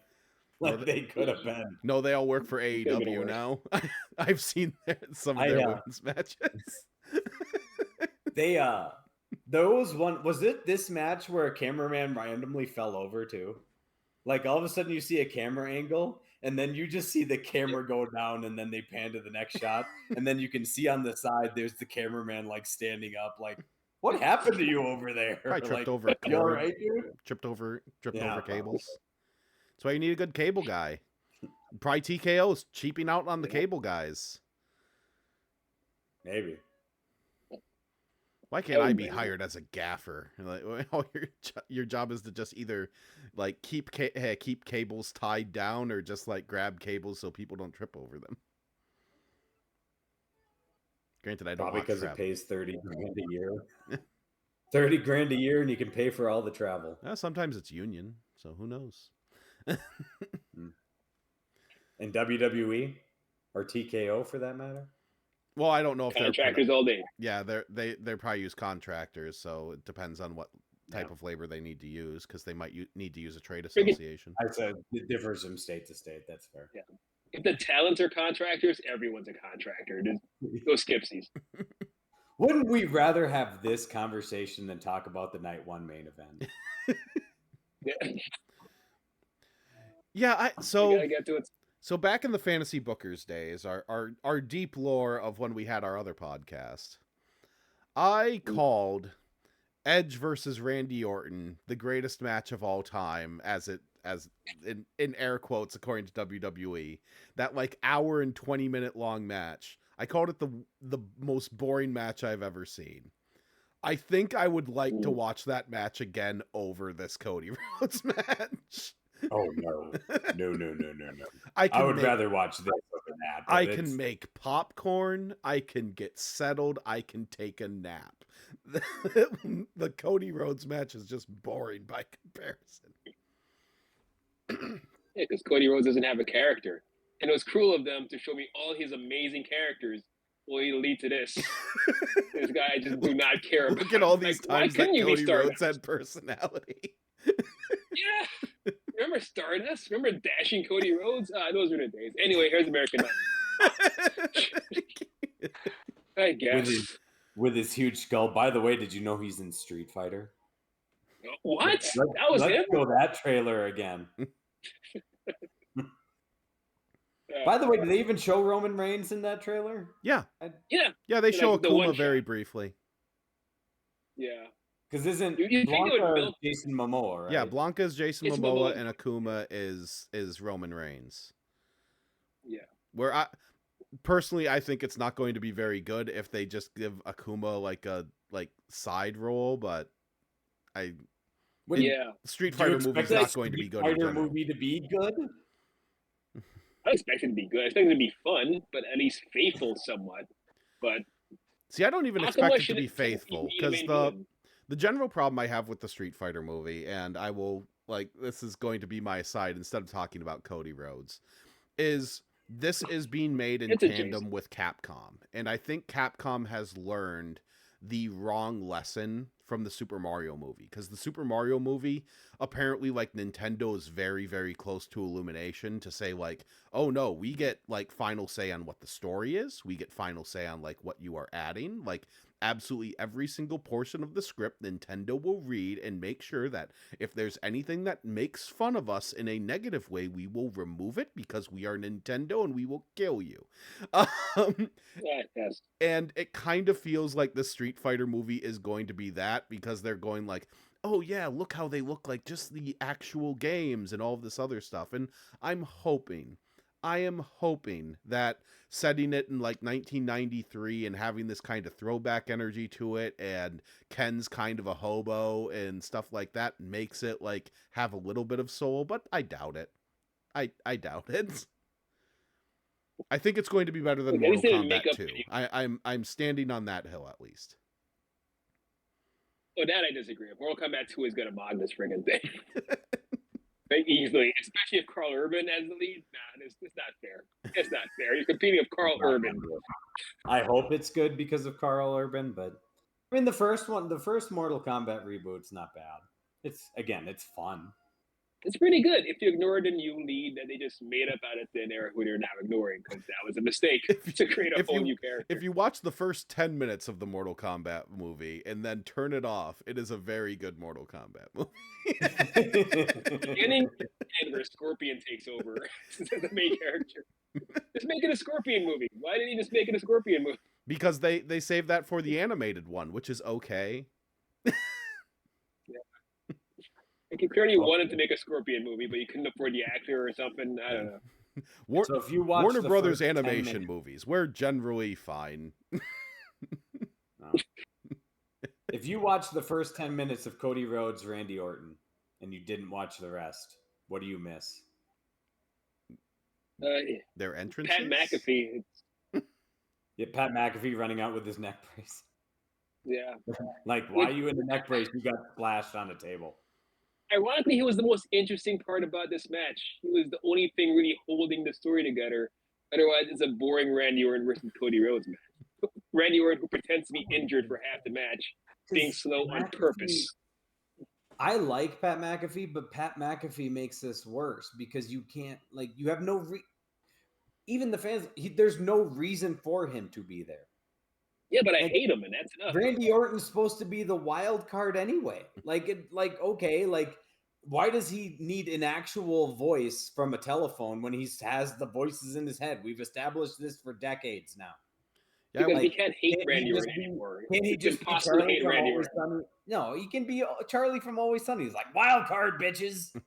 Speaker 2: like they could have been.
Speaker 1: No, they all work for AEW now. I've seen some of their women's matches.
Speaker 2: Was it this match where a cameraman randomly fell over too? Like all of a sudden you see a camera angle and then you just see the camera go down and then they pan to the next shot and then you can see on the side there's the cameraman like standing up like, what happened to you over there?
Speaker 1: I tripped
Speaker 2: like,
Speaker 1: over a cord.
Speaker 2: You all right, dude?
Speaker 1: Tripped over cables. That's why you need a good cable guy. Probably TKO's cheaping out on the cable guys.
Speaker 2: Maybe.
Speaker 1: Why can't I be hired as a gaffer? Like, your job is to just either like keep cables tied down or just like grab cables so people don't trip over them. Granted, I don't
Speaker 2: probably because it pays $30,000 a year. $30,000 a year, and you can pay for all the travel.
Speaker 1: Sometimes it's union, so who knows?
Speaker 2: And WWE or TKO for that matter.
Speaker 1: Well, I don't know if
Speaker 3: contractors all day.
Speaker 1: Yeah, they probably use contractors, so it depends on what type of labor they need to use because they might need to use a trade association.
Speaker 2: I said it differs from state to state. That's fair.
Speaker 3: Yeah. If the talents are contractors, everyone's a contractor. Just go skipsies.
Speaker 2: Wouldn't we rather have this conversation than talk about the night one main event?
Speaker 1: Yeah,
Speaker 3: We gotta get to it.
Speaker 1: So back in the fantasy bookers days, our deep lore of when we had our other podcast, I called Edge versus Randy Orton the greatest match of all time, as in air quotes according to WWE. That like hour and 20-minute long match. I called it the most boring match I've ever seen. I think I would like to watch that match again over this Cody Rhodes match.
Speaker 2: Oh no. I would rather watch this over that.
Speaker 1: I can make popcorn, I can get settled, I can take a nap. The Cody Rhodes match is just boring by comparison.
Speaker 3: Yeah, because Cody Rhodes doesn't have a character. And it was cruel of them to show me all his amazing characters will lead to this. This guy I just do not care about.
Speaker 1: Look at all these times that Cody Rhodes had personality.
Speaker 3: Yeah. Remember Stardust? Remember dashing Cody Rhodes? Those were the days. Anyway, here's American Night. I guess.
Speaker 2: With his huge skull. By the way, did you know he's in Street Fighter?
Speaker 3: What? That was him?
Speaker 2: Let's go that trailer again. By the way, did they even show Roman Reigns in that trailer?
Speaker 1: Yeah.
Speaker 3: Yeah,
Speaker 1: they show Akuma very briefly.
Speaker 3: Yeah.
Speaker 2: Because isn't
Speaker 3: Blanca
Speaker 2: Jason Momoa, right?
Speaker 1: Yeah, Blanca is Jason Momoa and Akuma is Roman Reigns.
Speaker 3: Yeah.
Speaker 1: Where I think it's not going to be very good if they just give Akuma like a side role, but Street Fighter movie is not going to be good.
Speaker 2: Street Fighter movie to be good?
Speaker 3: I expect it to be good. I expect it to be fun, but at least faithful somewhat. But
Speaker 1: see, I don't even expect it to be faithful because the general problem I have with the Street Fighter movie, and I will this is going to be my side instead of talking about Cody Rhodes, is this is being made in tandem with Capcom, and I think Capcom has learned the wrong lesson from the Super Mario movie, because the Super Mario movie, apparently Nintendo is very, very close to Illumination to say oh no, we get final say on what the story is, we get final say on what you are adding, absolutely every single portion of the script Nintendo will read and make sure that if there's anything that makes fun of us in a negative way, we will remove it because we are Nintendo and we will kill you.
Speaker 3: Yes.
Speaker 1: And it kind of feels like the Street Fighter movie is going to be that, because they're going oh yeah, look how they look like just the actual games and all of this other stuff. And I am hoping that setting it in 1993 and having this kind of throwback energy to it, and Ken's kind of a hobo and stuff like that, makes it have a little bit of soul, but I doubt it. I doubt it. I think it's going to be better than Mortal Kombat 2. I'm standing on that hill at least.
Speaker 3: Oh, that I disagree. Mortal Kombat 2 is gonna mod this friggin' thing. Easily, especially if Carl Urban as the lead. Nah, it's not fair. It's not fair. You're competing with Carl Urban.
Speaker 2: I hope it's good because of Carl Urban, but I mean the first Mortal Kombat reboot's not bad. It's fun.
Speaker 3: It's pretty good if you ignore the new lead that they just made up out of thin air, who they're now ignoring, because that was a mistake to create a whole new character.
Speaker 1: If you watch the first 10 minutes of the Mortal Kombat movie and then turn it off, it is a very good Mortal Kombat movie.
Speaker 3: Beginning and where Scorpion takes over as the main character. Just make it a Scorpion movie. Why didn't he just make it a Scorpion movie?
Speaker 1: Because they saved that for the animated one, which is okay.
Speaker 3: Like, you clearly wanted to make a Scorpion movie, but you couldn't afford the actor or something. I don't know.
Speaker 2: So if you watch
Speaker 1: Warner Brothers animation movies, we're generally fine.
Speaker 2: If you watch the first 10 minutes of Cody Rhodes, Randy Orton, and you didn't watch the rest, what do you miss?
Speaker 1: Their entrances?
Speaker 3: Pat McAfee.
Speaker 2: Yeah, Pat McAfee running out with his neck brace.
Speaker 3: Yeah.
Speaker 2: Why are you in the neck brace? You got splashed on a table.
Speaker 3: Ironically, he was the most interesting part about this match. He was the only thing really holding the story together. Otherwise, it's a boring Randy Orton versus Cody Rhodes match. Randy Orton, who pretends to be injured for half the match, being slow on purpose.
Speaker 2: I like Pat McAfee, but Pat McAfee makes this worse because you can't, like, you have no even the fans. There's no reason for him to be there.
Speaker 3: Yeah, but I
Speaker 2: Like,
Speaker 3: hate him, and that's enough.
Speaker 2: Randy Orton's supposed to be the wild card anyway. Okay, like, why does he need an actual voice from a telephone when he has the voices in his head? We've established this for decades now.
Speaker 1: Yeah,
Speaker 3: Because
Speaker 1: like,
Speaker 3: he can't hate
Speaker 2: Can't he
Speaker 3: Randy
Speaker 2: just
Speaker 3: Orton
Speaker 2: be-
Speaker 3: anymore.
Speaker 2: Can he
Speaker 3: It's
Speaker 2: just be
Speaker 3: impossible to
Speaker 2: Charlie
Speaker 3: hate
Speaker 2: from
Speaker 3: Randy
Speaker 2: Always
Speaker 3: Orton.
Speaker 2: Sunny? No, he can be Charlie from Always Sunny. He's like, wild card, bitches.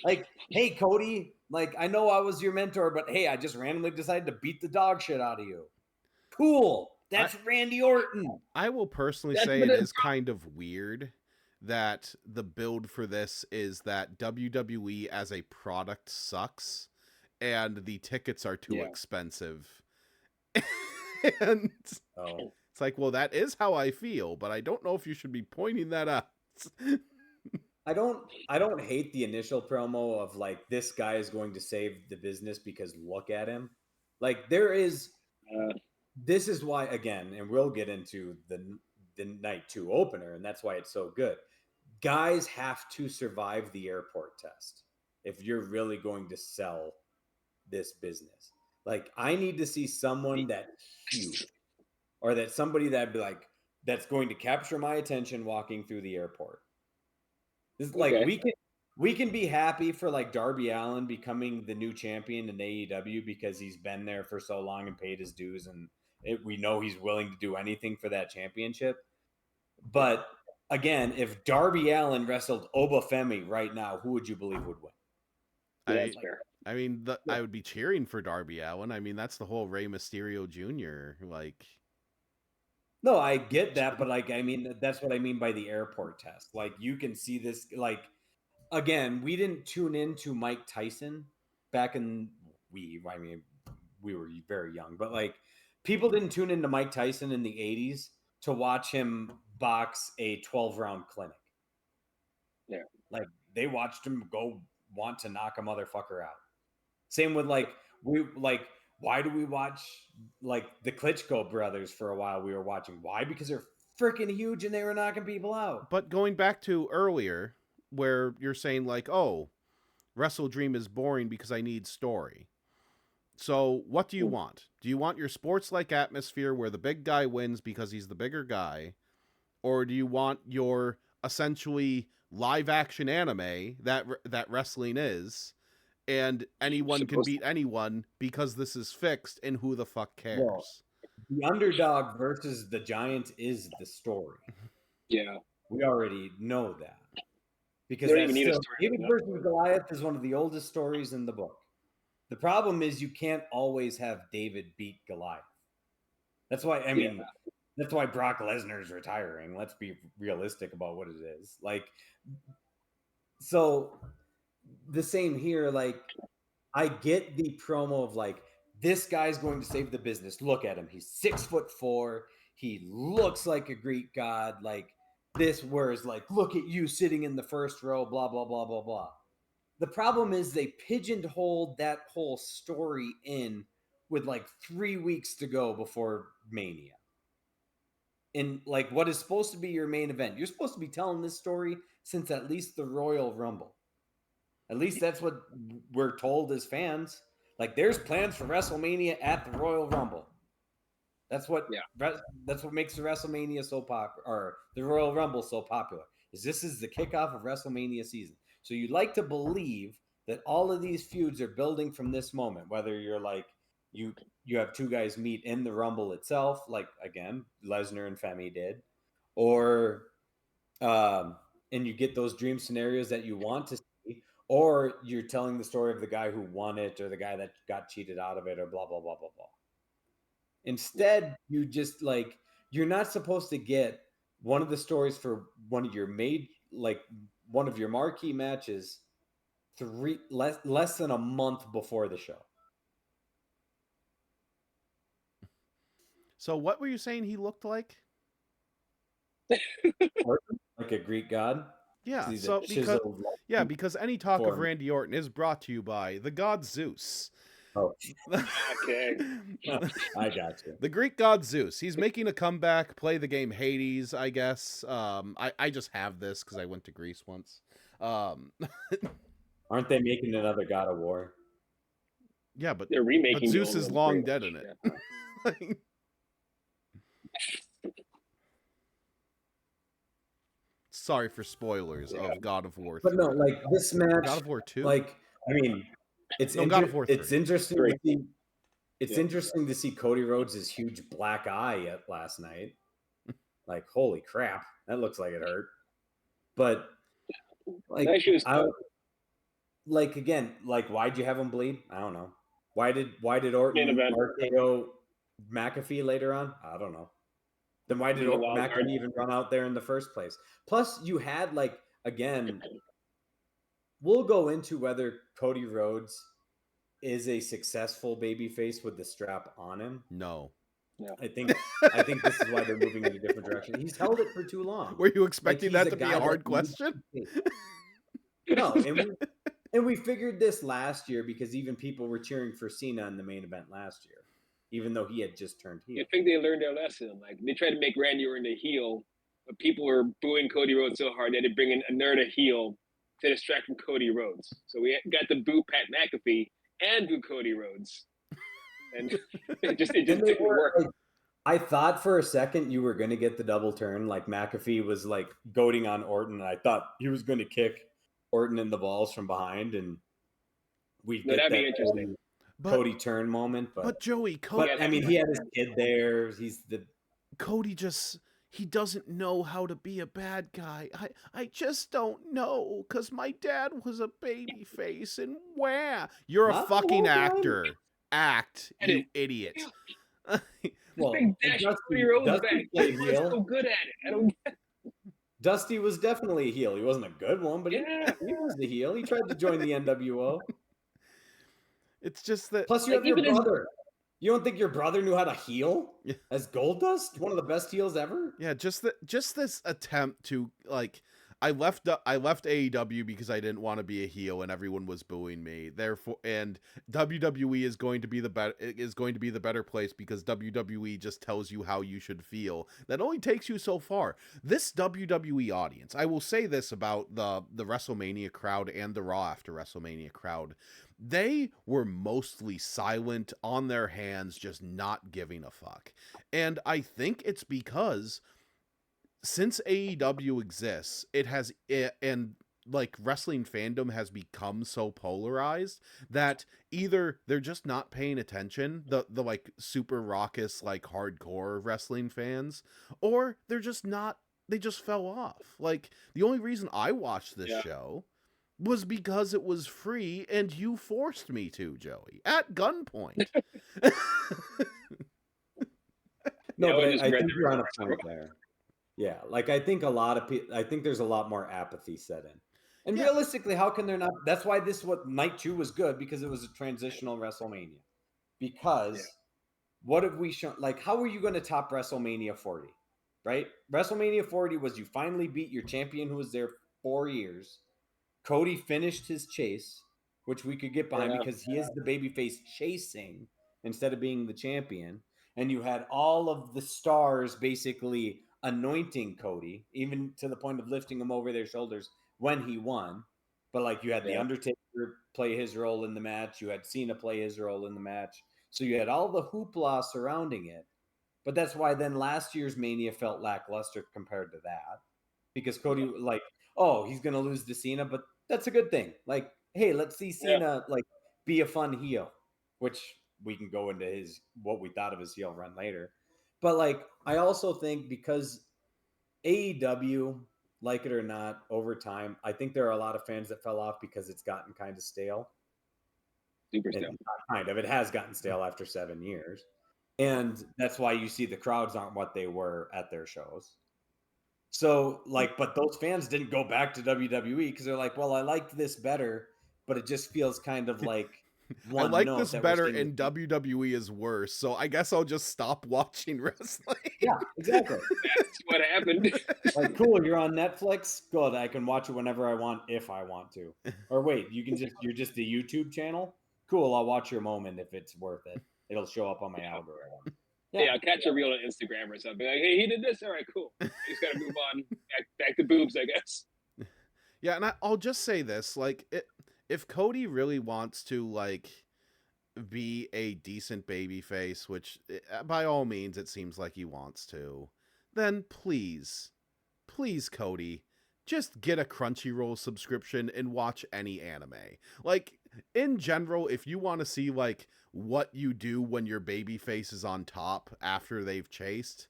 Speaker 2: Like, hey, Cody, like, I know I was your mentor, but hey, I just randomly decided to beat the dog shit out of you. Cool. That's Randy Orton.
Speaker 1: I will personally
Speaker 3: That's
Speaker 1: say
Speaker 3: what
Speaker 1: it
Speaker 3: it-
Speaker 1: is kind of weird that the build for this is that WWE as a product sucks and the tickets are too
Speaker 3: Yeah.
Speaker 1: expensive. And
Speaker 2: Oh,
Speaker 1: it's like, well, that is how I feel, but I don't know if you should be pointing that out.
Speaker 2: I don't hate the initial promo of like, this guy is going to save the business because look at him. Like, there is this is why, again, and we'll get into the night 2 opener, and that's why it's so good. Guys have to survive the airport test if you're really going to sell this business. Like, I need to see someone that's huge, or that somebody that'd be like, that's going to capture my attention walking through the airport. This is like,
Speaker 3: Okay.
Speaker 2: we can be happy for like Darby Allin becoming the new champion in AEW because he's been there for so long and paid his dues, and we know he's willing to do anything for that championship. But again, if Darby Allin wrestled Obafemi right now, who would you believe would win?
Speaker 3: Yeah, that's fair.
Speaker 1: I mean, I would be cheering for Darby Allin. I mean, that's the whole Rey Mysterio Jr. Like,
Speaker 2: No, I get that, but like, I mean, that's what I mean by the airport test. Like, you can see this, like, again, we didn't tune into Mike Tyson back in we were very young, but like, people didn't tune into Mike Tyson in the 80s to watch him box a 12-round clinic.
Speaker 3: Yeah.
Speaker 2: Like, they watched him go want to knock a motherfucker out. Same with like, why do we watch like the Klitschko brothers for a while? We were watching. Why? Because they're freaking huge and they were knocking people out.
Speaker 1: but going back to earlier, where you're saying like, oh, Wrestle Dream is boring because I need story. So what do you want? Do you want your sports-like atmosphere where the big guy wins because he's the bigger guy? Or do you want your essentially live-action anime that wrestling is, and anyone can beat anyone because this is fixed and who the fuck cares?
Speaker 2: Well, the underdog versus the giant is the story.
Speaker 3: Yeah.
Speaker 2: We already know that. Because
Speaker 3: You don't even need a story.
Speaker 2: David versus Goliath is one of the oldest stories in the book. The problem is you can't always have David beat Goliath. That's why, I mean, that's why Brock Lesnar is retiring. Let's be realistic about what it is. Like, so the same here. Like, I get the promo of like, this guy's going to save the business. Look at him. He's 6'4". He looks like a Greek god. Like, this, whereas like, look at you sitting in the first row, blah, blah, blah, blah, blah. The problem is they pigeonholed that whole story in with like 3 weeks to go before Mania. In like what is supposed to be your main event. You're supposed to be telling this story since at least the Royal Rumble. At least that's what we're told as fans. Like, there's plans for WrestleMania at the Royal Rumble. That's what makes the WrestleMania so popular, or the Royal Rumble so popular. Is this is the kickoff of WrestleMania season. So you'd like to believe that all of these feuds are building from this moment, whether you're like you have two guys meet in the Rumble itself, like again, Lesnar and Femi did, or and you get those dream scenarios that you want to see, or you're telling the story of the guy who won it or the guy that got cheated out of it or blah, blah, blah, blah, blah. Instead, you just like, you're not supposed to get one of the stories for one of your one of your marquee matches less than a month before the show.
Speaker 1: So what were you saying he looked like?
Speaker 2: Like a Greek god?
Speaker 1: Yeah,
Speaker 2: So because
Speaker 1: because any talk of Randy Orton is brought to you by the god Zeus.
Speaker 2: Oh,
Speaker 3: Okay.
Speaker 2: I got you.
Speaker 1: The Greek god Zeus. He's making a comeback. Play the game Hades, I guess. I just have this because I went to Greece once.
Speaker 2: Aren't they making another God of War?
Speaker 1: Yeah, but
Speaker 3: They're remaking
Speaker 1: Zeus
Speaker 3: the
Speaker 1: is
Speaker 3: old
Speaker 1: long
Speaker 3: one,
Speaker 1: dead in it.
Speaker 3: yeah.
Speaker 1: Sorry for spoilers of God of War 3.
Speaker 2: But no, like this match,
Speaker 1: God of War 2?
Speaker 2: like I mean, it's
Speaker 1: God of War 3.
Speaker 2: it's interesting
Speaker 3: Three.
Speaker 2: to see. It's
Speaker 3: Yeah.
Speaker 2: interesting to see Cody Rhodes' huge black eye last night. Like, holy crap, that looks like it hurt. But like,
Speaker 3: That issue is
Speaker 2: like again, like why'd you have him bleed? I don't know. Why did Orton
Speaker 3: event.
Speaker 2: RKO McAfee later on? I don't know. Then why did
Speaker 3: In the wild card.
Speaker 2: McAfee even run out there in the first place? Plus, you had like again, we'll go into whether Cody Rhodes is a successful babyface with the strap on him.
Speaker 1: No.
Speaker 2: I think this is why they're moving in a different direction. He's held it for too long.
Speaker 1: Were you expecting
Speaker 2: Like,
Speaker 1: that to be a hard question?
Speaker 2: No, and we figured this last year because even people were cheering for Cena in the main event last year, even though he had just turned heel.
Speaker 3: You think they learned their lesson? Like they tried to make Randy Orton a heel, but people were booing Cody Rhodes so hard they had to bring in another heel to distract from Cody Rhodes. So we got to boo Pat McAfee and boo Cody Rhodes, and it just didn't work.
Speaker 2: Like, I thought for a second you were going to get the double turn, like McAfee was like goading on Orton, and I thought he was going to kick Orton in the balls from behind, and we get
Speaker 3: that'd be
Speaker 2: that
Speaker 3: interesting.
Speaker 2: Cody turn moment.
Speaker 1: But Joey, Cody,
Speaker 2: I mean, he had his kid there.
Speaker 1: Cody he doesn't know how to be a bad guy. I just don't know, because my dad was a baby face, and you're a fucking actor. Act, you idiot.
Speaker 2: Well,
Speaker 3: Cody Rhodes back. He was so good at it. I don't get it.
Speaker 2: Dusty was definitely a heel. He wasn't a good one, but he was the heel. He tried to join the NWO.
Speaker 1: It's just that.
Speaker 2: Plus, you have your brother. You don't think your brother knew how to heel as Goldust, one of the best heels ever?
Speaker 1: Yeah, just this attempt to like. I left AEW because I didn't want to be a heel and everyone was booing me. Therefore, and WWE is going to be the better place because WWE just tells you how you should feel. That only takes you so far. This WWE audience, I will say this about the WrestleMania crowd and the Raw after WrestleMania crowd. They were mostly silent, on their hands, just not giving a fuck. And I think it's because since AEW exists, and like wrestling fandom has become so polarized that either they're just not paying attention, the like super raucous, like hardcore wrestling fans, or they just fell off. Like the only reason I watched this show was because it was free and you forced me to, Joey, at gunpoint.
Speaker 2: No, but I think you're on a point there. Yeah, like I think a lot of people. I think there's a lot more apathy set in, and realistically, how can there not? That's why night 2 was good, because it was a transitional WrestleMania. Because what have we shown? Like, how are you going to top WrestleMania 40? Right? WrestleMania 40 was you finally beat your champion who was there 4 years. Cody finished his chase, which we could get behind because he is the babyface chasing instead of being the champion. And you had all of the stars basically anointing Cody, even to the point of lifting him over their shoulders when he won. But like you had The Undertaker play his role in the match. You had Cena play his role in the match. So you had all the hoopla surrounding it. But that's why then last year's Mania felt lackluster compared to that. Because Cody, like, oh, he's going to lose to Cena, but that's a good thing. Like, hey, let's see Cena like be a fun heel, which we can go into what we thought of his heel run later. But like, I also think because AEW, like it or not, over time, I think there are a lot of fans that fell off because it's gotten kind of stale.
Speaker 3: Super stale.
Speaker 2: It has gotten stale after 7 years. And that's why you see the crowds aren't what they were at their shows. So, like, but those fans didn't go back to WWE because they're like, well, I liked this better, but it just feels kind of like
Speaker 1: I like this better and WWE is worse, so I guess I'll just stop watching wrestling.
Speaker 2: Yeah, exactly.
Speaker 3: That's what happened.
Speaker 2: Like, cool, you're on Netflix? Good, I can watch it whenever I want, if I want to. Or wait, you're just a YouTube channel? cool, I'll watch your moment if it's worth it. It'll show up on my algorithm.
Speaker 3: Yeah, I'll catch a reel on Instagram or something. Like, hey, he did this. All right, cool. I just gotta move on. Back to boobs, I guess.
Speaker 1: Yeah, and I'll just say this: like, if Cody really wants to like be a decent babyface, which by all means it seems like he wants to, then please, Cody, just get a Crunchyroll subscription and watch any anime. Like, in general, if you want to see like what you do when your babyface is on top after they've chased,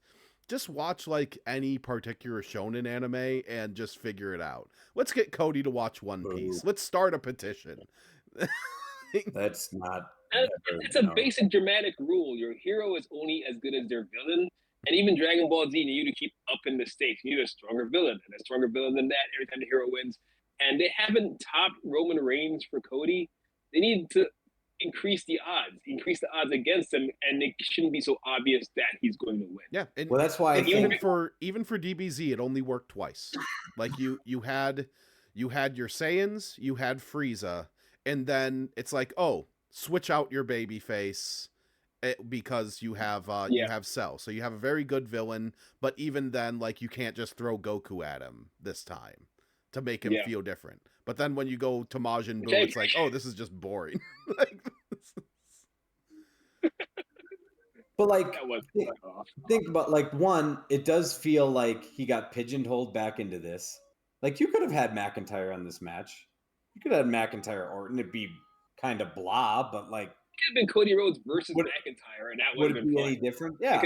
Speaker 1: just watch like any particular shonen anime and just figure it out. Let's get Cody to watch One Piece. Let's start a petition.
Speaker 2: That's not.
Speaker 3: It's a basic dramatic rule. Your hero is only as good as their villain. And even Dragon Ball Z, you need to keep upping the stakes. You need a stronger villain, and a stronger villain than that every time the hero wins. And they haven't topped Roman Reigns for Cody. They need to increase the odds against him, and it shouldn't be so obvious that he's going to win.
Speaker 1: Yeah, and,
Speaker 2: well, that's why
Speaker 1: even for DBZ, it only worked twice. Like you had your Saiyans, you had Frieza, and then it's like, oh, switch out your baby face because you have Cell. So you have a very good villain, but even then, like, you can't just throw Goku at him this time to make him feel different. But then when you go to Majin Buu, it's like, oh, this is just boring.
Speaker 2: But like, think about like one, it does feel like he got pigeonholed back into this. Like, you could have had McIntyre on this match. You could have had McIntyre Orton. It'd be kind of blah, but like,
Speaker 3: it could have been Cody Rhodes versus McIntyre, and that would have been
Speaker 2: any different. Yeah,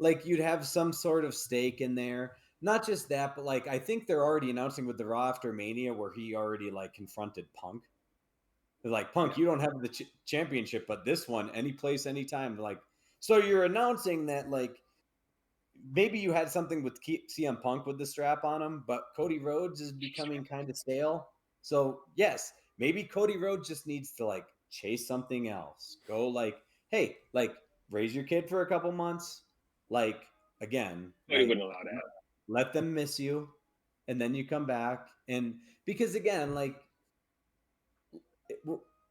Speaker 3: like
Speaker 2: you'd have some sort of stake in there. Not just that, but like, I think they're already announcing with the Raw after Mania where he already like confronted Punk. They're like, Punk, you don't have the championship, but this one, any place, anytime. Like, so you're announcing that like maybe you had something with CM Punk with the strap on him, but Cody Rhodes is becoming kind of stale. So yes, maybe Cody Rhodes just needs to like chase something else. Go like, hey, like raise your kid for a couple months. Like, again,
Speaker 3: like, wouldn't allow that.
Speaker 2: Let them miss you, and then you come back. And because again, like,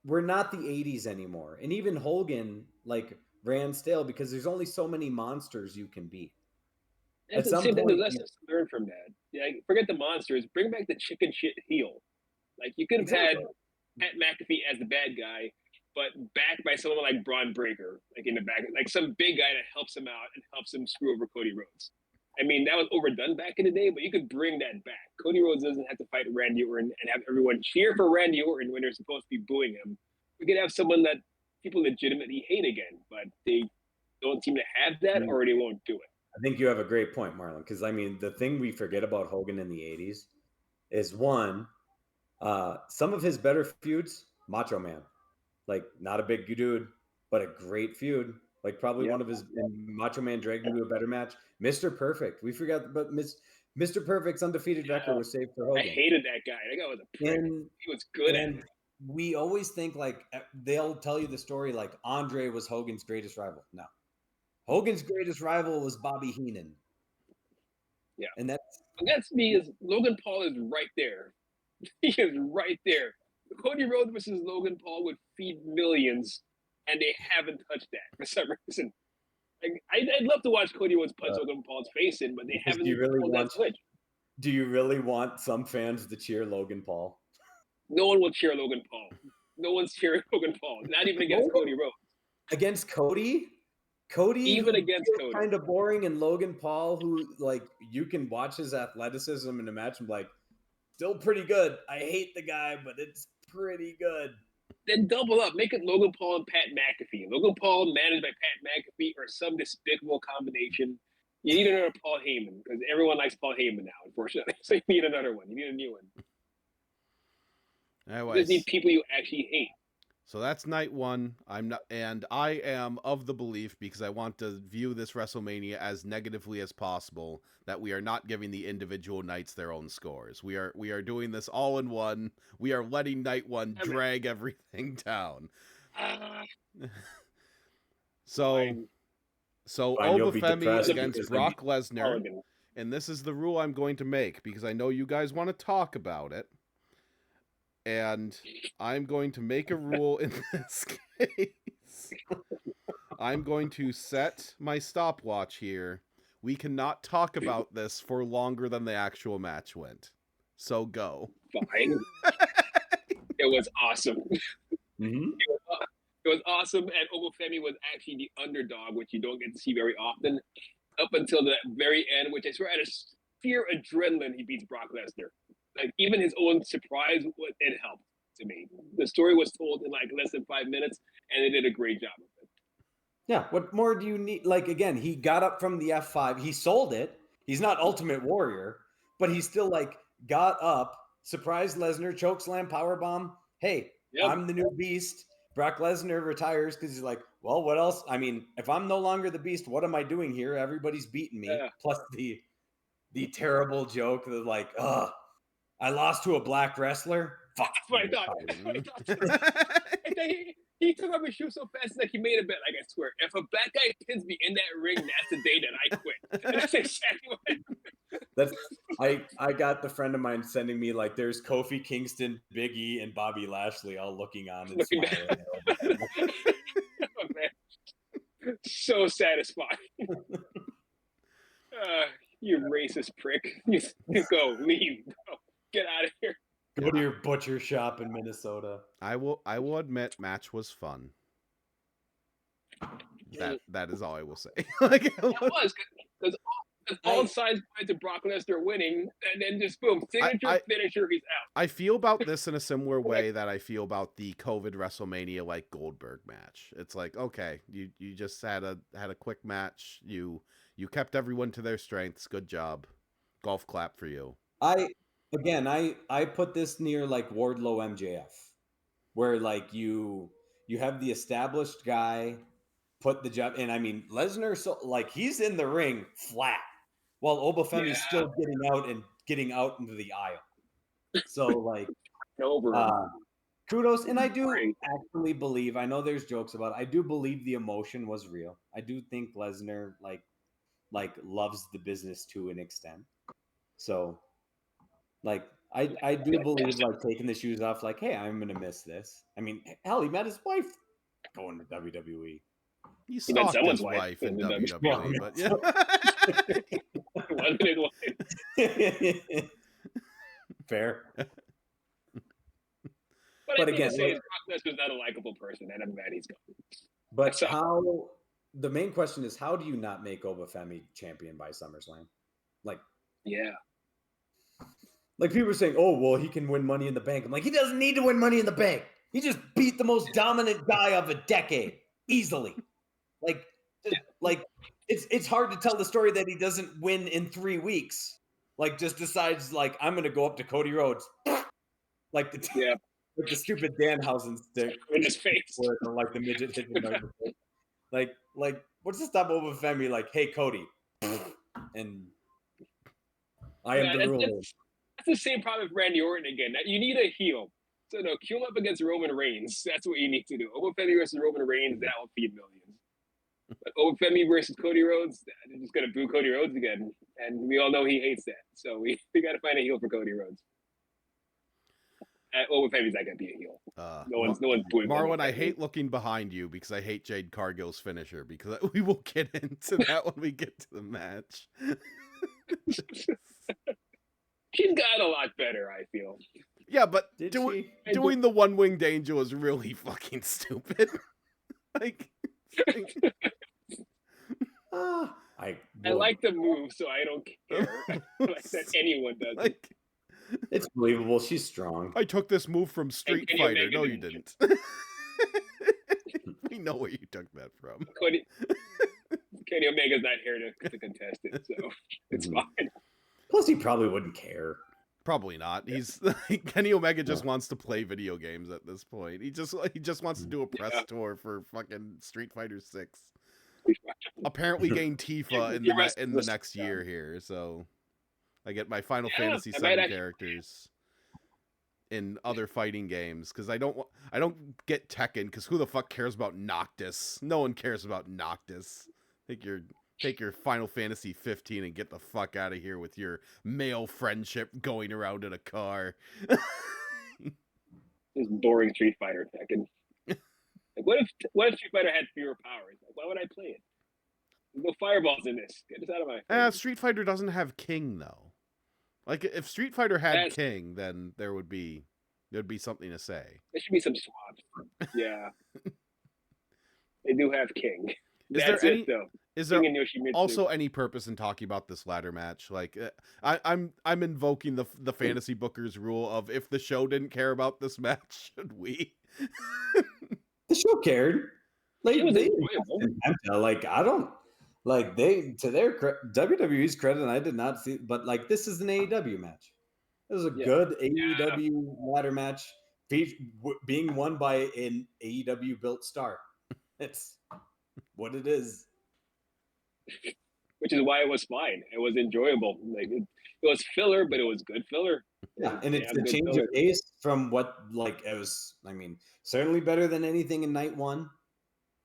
Speaker 2: we're not the 80s anymore. And even Hogan like ran stale because there's only so many monsters you can beat.
Speaker 3: At some point, there's lessons to learn from that. Yeah, forget the monsters. Bring back the chicken shit heel. Like, you could have had Pat McAfee as the bad guy, but backed by someone like Braun Breaker, like in the back, like some big guy that helps him out and helps him screw over Cody Rhodes. I mean, that was overdone back in the day, but you could bring that back. Cody Rhodes doesn't have to fight Randy Orton and have everyone cheer for Randy Orton when they're supposed to be booing him. We could have someone that people legitimately hate again, but they don't seem to have that, or they won't do it.
Speaker 2: I think you have a great point, Marlon, because I mean, the thing we forget about Hogan in the 80s is one, some of his better feuds, Macho Man. Like, not a big dude, but a great feud. Like, probably one of his, Macho Man dragged him to a better match. Mr. Perfect. We forgot about Mr. Perfect's undefeated record was saved for Hogan.
Speaker 3: I hated that guy. That guy was a prick. He was good at it.
Speaker 2: We always think, like, they'll tell you the story like Andre was Hogan's greatest rival. No. Hogan's greatest rival was Bobby Heenan.
Speaker 3: Yeah.
Speaker 2: And that's
Speaker 3: against me is Logan Paul is right there. He is right there. Cody Rhodes versus Logan Paul would feed millions, and they haven't touched that for some reason. Like, I'd love to watch Cody Rhodes punch Logan Paul's face in, but they haven't pulled that switch.
Speaker 2: Do you really want some fans to cheer Logan Paul?
Speaker 3: No one will cheer Logan Paul. No one's cheering Logan Paul. Not even against Cody Rhodes.
Speaker 2: Against Cody?
Speaker 3: Even against Cody.
Speaker 2: Kind of boring, and Logan Paul, who, like, you can watch his athleticism in a match and be like, still pretty good. I hate the guy, but it's pretty good.
Speaker 3: Then double up. Make it Logan Paul and Pat McAfee. Logan Paul managed by Pat McAfee or some despicable combination. You need another Paul Heyman because everyone likes Paul Heyman now, unfortunately. So you need another one. You need a new one.
Speaker 1: Anyways,
Speaker 3: you just need people you actually hate.
Speaker 1: So that's night one. I am of the belief, because I want to view this WrestleMania as negatively as possible, that we are not giving the individual nights their own scores. We are doing this all in one. We are letting night one drag everything down. So Obafemi against Brock Lesnar, and this is the rule I'm going to make because I know you guys want to talk about it. And I'm going to make a rule in this case. I'm going to set my stopwatch here. We cannot talk about this for longer than the actual match went. So go.
Speaker 3: Fine. It was awesome.
Speaker 2: Mm-hmm.
Speaker 3: It was awesome, and Obafemi was actually the underdog, which you don't get to see very often, up until the very end, which I swear out of sheer adrenaline, he beats Brock Lesnar. Like, even his own surprise, it helped to me. The story was told in like less than 5 minutes, and they did a great job of it.
Speaker 2: Yeah, what more do you need? Like, again, he got up from the F5. He sold it. He's not Ultimate Warrior, but he still, like, got up, surprised Lesnar, chokeslam, powerbomb. Hey,
Speaker 3: Yep.
Speaker 2: I'm the new beast. Brock Lesnar retires because he's like, well, what else? I mean, if I'm no longer the beast, what am I doing here? Everybody's beating me.
Speaker 3: Yeah.
Speaker 2: Plus the terrible joke that, like, I lost to a black wrestler. Fuck.
Speaker 3: That's what I thought. He took off his shoes so fast that he made a bet. Like, I swear, if a black guy pins me in that ring, that's the day that I quit. And that's exactly what happened.
Speaker 2: I got the friend of mine sending me, like, there's Kofi Kingston, Big E, and Bobby Lashley all looking on and smiling.
Speaker 3: Oh, man. So satisfying. You racist prick. You go, leave. Go. Get out of here.
Speaker 2: Go to your butcher shop in Minnesota.
Speaker 1: I will admit, match was fun. That is all I will say. Like,
Speaker 3: it was because all signs point to Brock Lesnar winning, and then just boom, signature, finisher, he's out.
Speaker 1: I feel about this in a similar way that I feel about the COVID WrestleMania like Goldberg match. It's like, okay, you just had a quick match. You kept everyone to their strengths. Good job. Golf clap for you.
Speaker 2: I put this near like Wardlow MJF, where like you have the established guy put the job, and I mean Lesnar, so like he's in the ring flat, while Obafemi's still getting out into the aisle. So like, kudos, and I do actually believe. I know there's jokes about it. I do believe the emotion was real. I do think Lesnar like loves the business to an extent. So. Like, I do believe, like, taking the shoes off, like, hey, I'm going to miss this. I mean, hell, he met his wife going to WWE.
Speaker 1: He stalked his wife in WWE, but yeah.
Speaker 2: Fair.
Speaker 3: But again, Brock Lesnar's not a likable person, and I'm glad he's gone.
Speaker 2: But the main question is, how do you not make Obafemi champion by SummerSlam? Like,
Speaker 3: yeah.
Speaker 2: Like, people are saying, oh, well, he can win Money in the Bank. I'm like, he doesn't need to win Money in the Bank. He just beat the most dominant guy of a decade easily. Like it's hard to tell the story that he doesn't win in 3 weeks. Like, just decides, like, I'm going to go up to Cody Rhodes. Like the stupid Danhausen stick
Speaker 3: in his face.
Speaker 2: Or like the midget hitting like what's the stop Obafemi? Like, hey, Cody. And I am the ruler.
Speaker 3: That's the same problem with Randy Orton again. You need a heel. So no, queue him up against Roman Reigns. That's what you need to do. Obafemi versus Roman Reigns, that will feed millions. But Obafemi versus Cody Rhodes, they're just gonna boo Cody Rhodes again, and we all know he hates that. So we got to find a heel for Cody Rhodes. Obafemi's not gonna be a heel. No one's booing
Speaker 1: Marlon, I hate looking behind you because I hate Jade Cargill's finisher. Because we will get into that when we get to the match.
Speaker 3: She's got a lot better, I feel.
Speaker 1: Yeah, but doing the one winged angel is really fucking stupid. like
Speaker 3: I like the move, so I don't care. Like that anyone does.
Speaker 1: Like,
Speaker 2: it's believable. She's strong.
Speaker 1: I took this move from Street Fighter. No, you didn't. We know where you took that from.
Speaker 3: Kenny Omega's not here to contest it, so it's fine.
Speaker 2: Plus, he probably wouldn't care.
Speaker 1: Probably not. He's Kenny Omega just wants to play video games at this point. He just wants to do a press tour for fucking Street Fighter 6. Apparently gain Tifa in the next year here, so I get my Final Fantasy 7 characters in other fighting games because I don't get Tekken because who the fuck cares about Noctis? No one cares about Noctis. Take your Final Fantasy 15 and get the fuck out of here with your male friendship going around in a car.
Speaker 3: This boring Street Fighter. Like, what if Street Fighter had fewer powers? Like, why would I play it? There's no fireballs in this. Get this out of my face.
Speaker 1: Street Fighter doesn't have King though. Like if Street Fighter had King, then there'd be something to say.
Speaker 3: There should be some swaps. Yeah. They do have King.
Speaker 1: Is there also any purpose in talking about this ladder match? Like, I'm invoking the fantasy bookers rule of if the show didn't care about this match, should we?
Speaker 2: The show cared. Like, I don't like to their WWE's credit. I did not see, but like this is an AEW match. This is a good AEW ladder match, being won by an AEW built star. It's what it is.
Speaker 3: Which is why it was fine. It was enjoyable. Like it was filler, but it was good filler.
Speaker 2: Yeah, and it's a change of pace from what like it was. I mean, certainly better than anything in night one.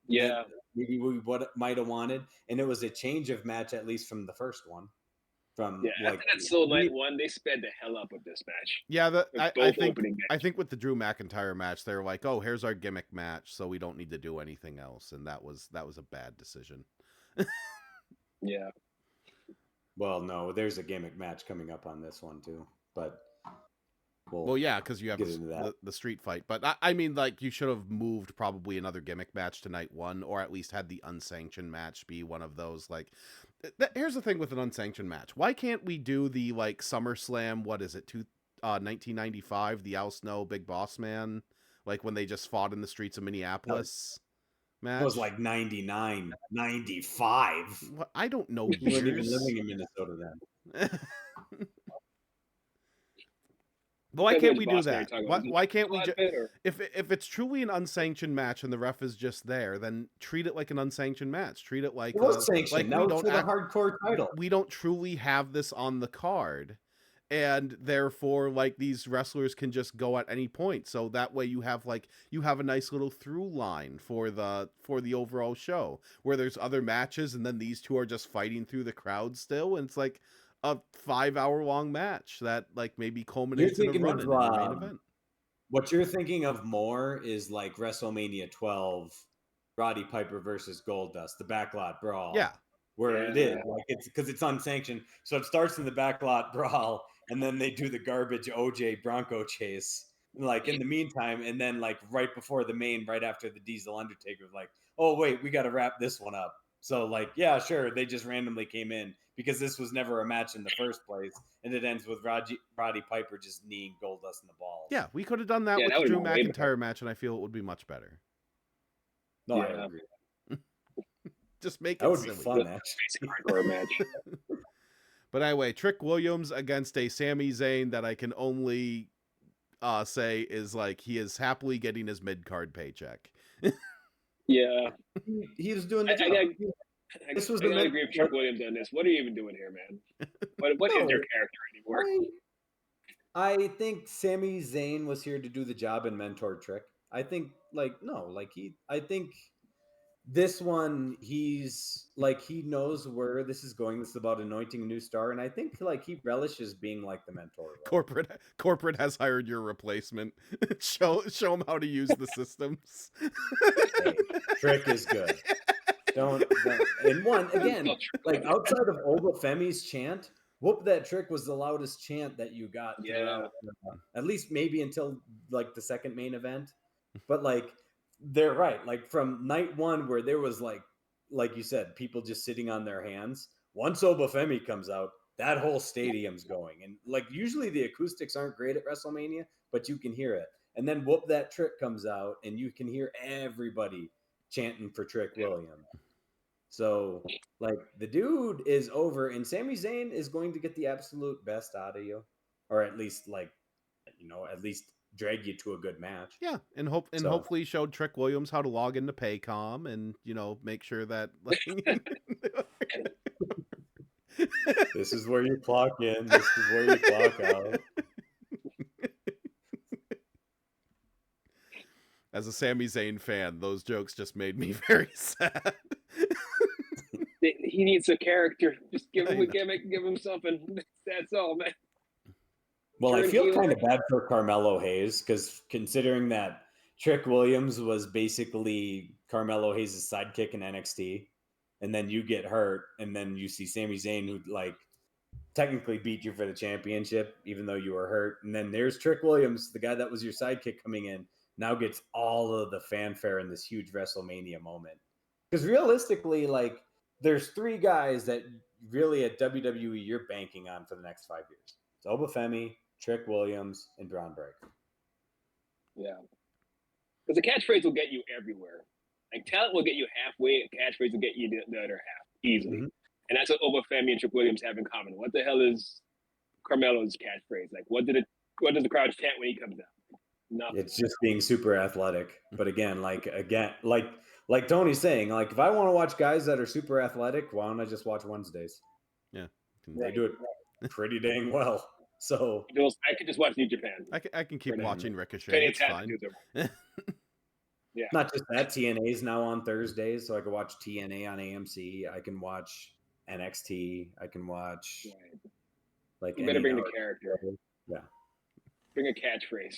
Speaker 3: Yeah,
Speaker 2: maybe what might have wanted, and it was a change of match at least from the first one. From
Speaker 3: after that Soul Night one, they sped the hell up with this match.
Speaker 1: Yeah, I think with the Drew McIntyre match, they're like, oh, here's our gimmick match, so we don't need to do anything else, and that was a bad decision.
Speaker 3: Yeah.
Speaker 2: Well, no, there's a gimmick match coming up on this one too, but
Speaker 1: well, yeah, because you have the street fight. But I mean, like, you should have moved probably another gimmick match to night one, or at least had the unsanctioned match be one of those. Like, here's the thing with an unsanctioned match: why can't we do the like SummerSlam? What is it? 1995, the Al Snow Big Boss Man, like when they just fought in the streets of Minneapolis. Match.
Speaker 2: It was like 99, 95.
Speaker 1: What? I don't know.
Speaker 2: You weren't even living in Minnesota then.
Speaker 1: But why can't we do that? Why can't we if it's truly an unsanctioned match and the ref is just there, then treat it like an unsanctioned match. Treat it like
Speaker 2: sanctioned. Now for the hardcore title.
Speaker 1: We don't truly have this on the card, and therefore, like, these wrestlers can just go at any point. So that way you have a nice little through line for the overall show where there's other matches and then these two are just fighting through the crowd still, and it's like a 5-hour long match that like maybe culminates in a run in the main event.
Speaker 2: What you're thinking of more is like WrestleMania 12, Roddy Piper versus Goldust, the backlot brawl.
Speaker 1: Yeah.
Speaker 2: Where it is like it's because it's unsanctioned. So it starts in the backlot brawl and then they do the garbage OJ Bronco chase. Like in the meantime, and then like right before the main, right after the Diesel Undertaker was like, oh wait, we gotta wrap this one up. So like, yeah, sure, they just randomly came in because this was never a match in the first place, and it ends with Roddy Piper just kneeing Goldust in the balls.
Speaker 1: Yeah, we could have done that with the Drew McIntyre match, and I feel it would be much better.
Speaker 2: No, I agree.
Speaker 1: Just make it
Speaker 2: that would
Speaker 1: silly.
Speaker 2: be fun, actually.
Speaker 3: Match.
Speaker 1: But anyway, Trick Williams against a Sami Zayn that I can only say is like he is happily getting his mid-card paycheck.
Speaker 3: Yeah,
Speaker 2: he was doing the job.
Speaker 3: This was the agree with Trick Williams on this. What are you even doing here, man? What is your character anymore?
Speaker 2: I think Sami Zayn was here to do the job and mentor Trick. I think I think this one he's like he knows where this is going. This is about anointing a new star, and I think like he relishes being like the mentor.
Speaker 1: Right? Corporate has hired your replacement. show him how to use the systems.
Speaker 2: Hey, Trick is good. Don't and one again, like outside of Oba Femi's chant, whoop that Trick was the loudest chant that you got.
Speaker 3: Yeah.
Speaker 2: At least maybe until like the second main event. But like they're right. Like from night one where there was like you said, people just sitting on their hands. Once Oba Femi comes out, that whole stadium's going. And like usually the acoustics aren't great at WrestleMania, but you can hear it. And then whoop that Trick comes out and you can hear everybody chanting for Trick Williams. So like the dude is over and Sami Zayn is going to get the absolute best out of you, or at least like, at least drag you to a good match.
Speaker 1: Yeah. And hopefully showed Trick Williams how to log into Paycom and, make sure that like,
Speaker 2: this is where you clock in. This is where you clock out.
Speaker 1: As a Sami Zayn fan, those jokes just made me very sad.
Speaker 3: He needs a character. Just give him a gimmick, give him something. That's all, man.
Speaker 2: Well, I
Speaker 3: turn
Speaker 2: feel
Speaker 3: heel.
Speaker 2: kind of bad for Carmelo Hayes because considering that Trick Williams was basically Carmelo Hayes' sidekick in NXT, and then you get hurt, and then you see Sami Zayn, who like technically beat you for the championship, even though you were hurt, and then there's Trick Williams, the guy that was your sidekick coming in, now gets all of the fanfare in this huge WrestleMania moment. Because realistically, like there's 3 guys that really at WWE you're banking on for the next 5 years. It's Obafemi, Trick Williams, and Braun Breaker.
Speaker 3: Yeah. Because the catchphrase will get you everywhere. Like talent will get you halfway, a catchphrase will get you the other half easily.
Speaker 2: Mm-hmm.
Speaker 3: And that's what Obafemi and Trick Williams have in common. What the hell is Carmelo's catchphrase? Like what does the crowd chant when he comes out? Nothing.
Speaker 2: It's just being super athletic. But again, like Tony's saying, like if I want to watch guys that are super athletic, why don't I just watch Wednesdays?
Speaker 1: Yeah.
Speaker 2: They do it pretty dang well. So
Speaker 3: I could just watch New Japan.
Speaker 1: I can keep watching Ricochet.
Speaker 3: Penny
Speaker 1: It's fine.
Speaker 3: Yeah.
Speaker 2: Not just that, TNA's now on Thursdays, so I can watch TNA on AMC. I can watch NXT. I can watch like
Speaker 3: you better bring the character.
Speaker 2: Yeah.
Speaker 3: Bring a catchphrase.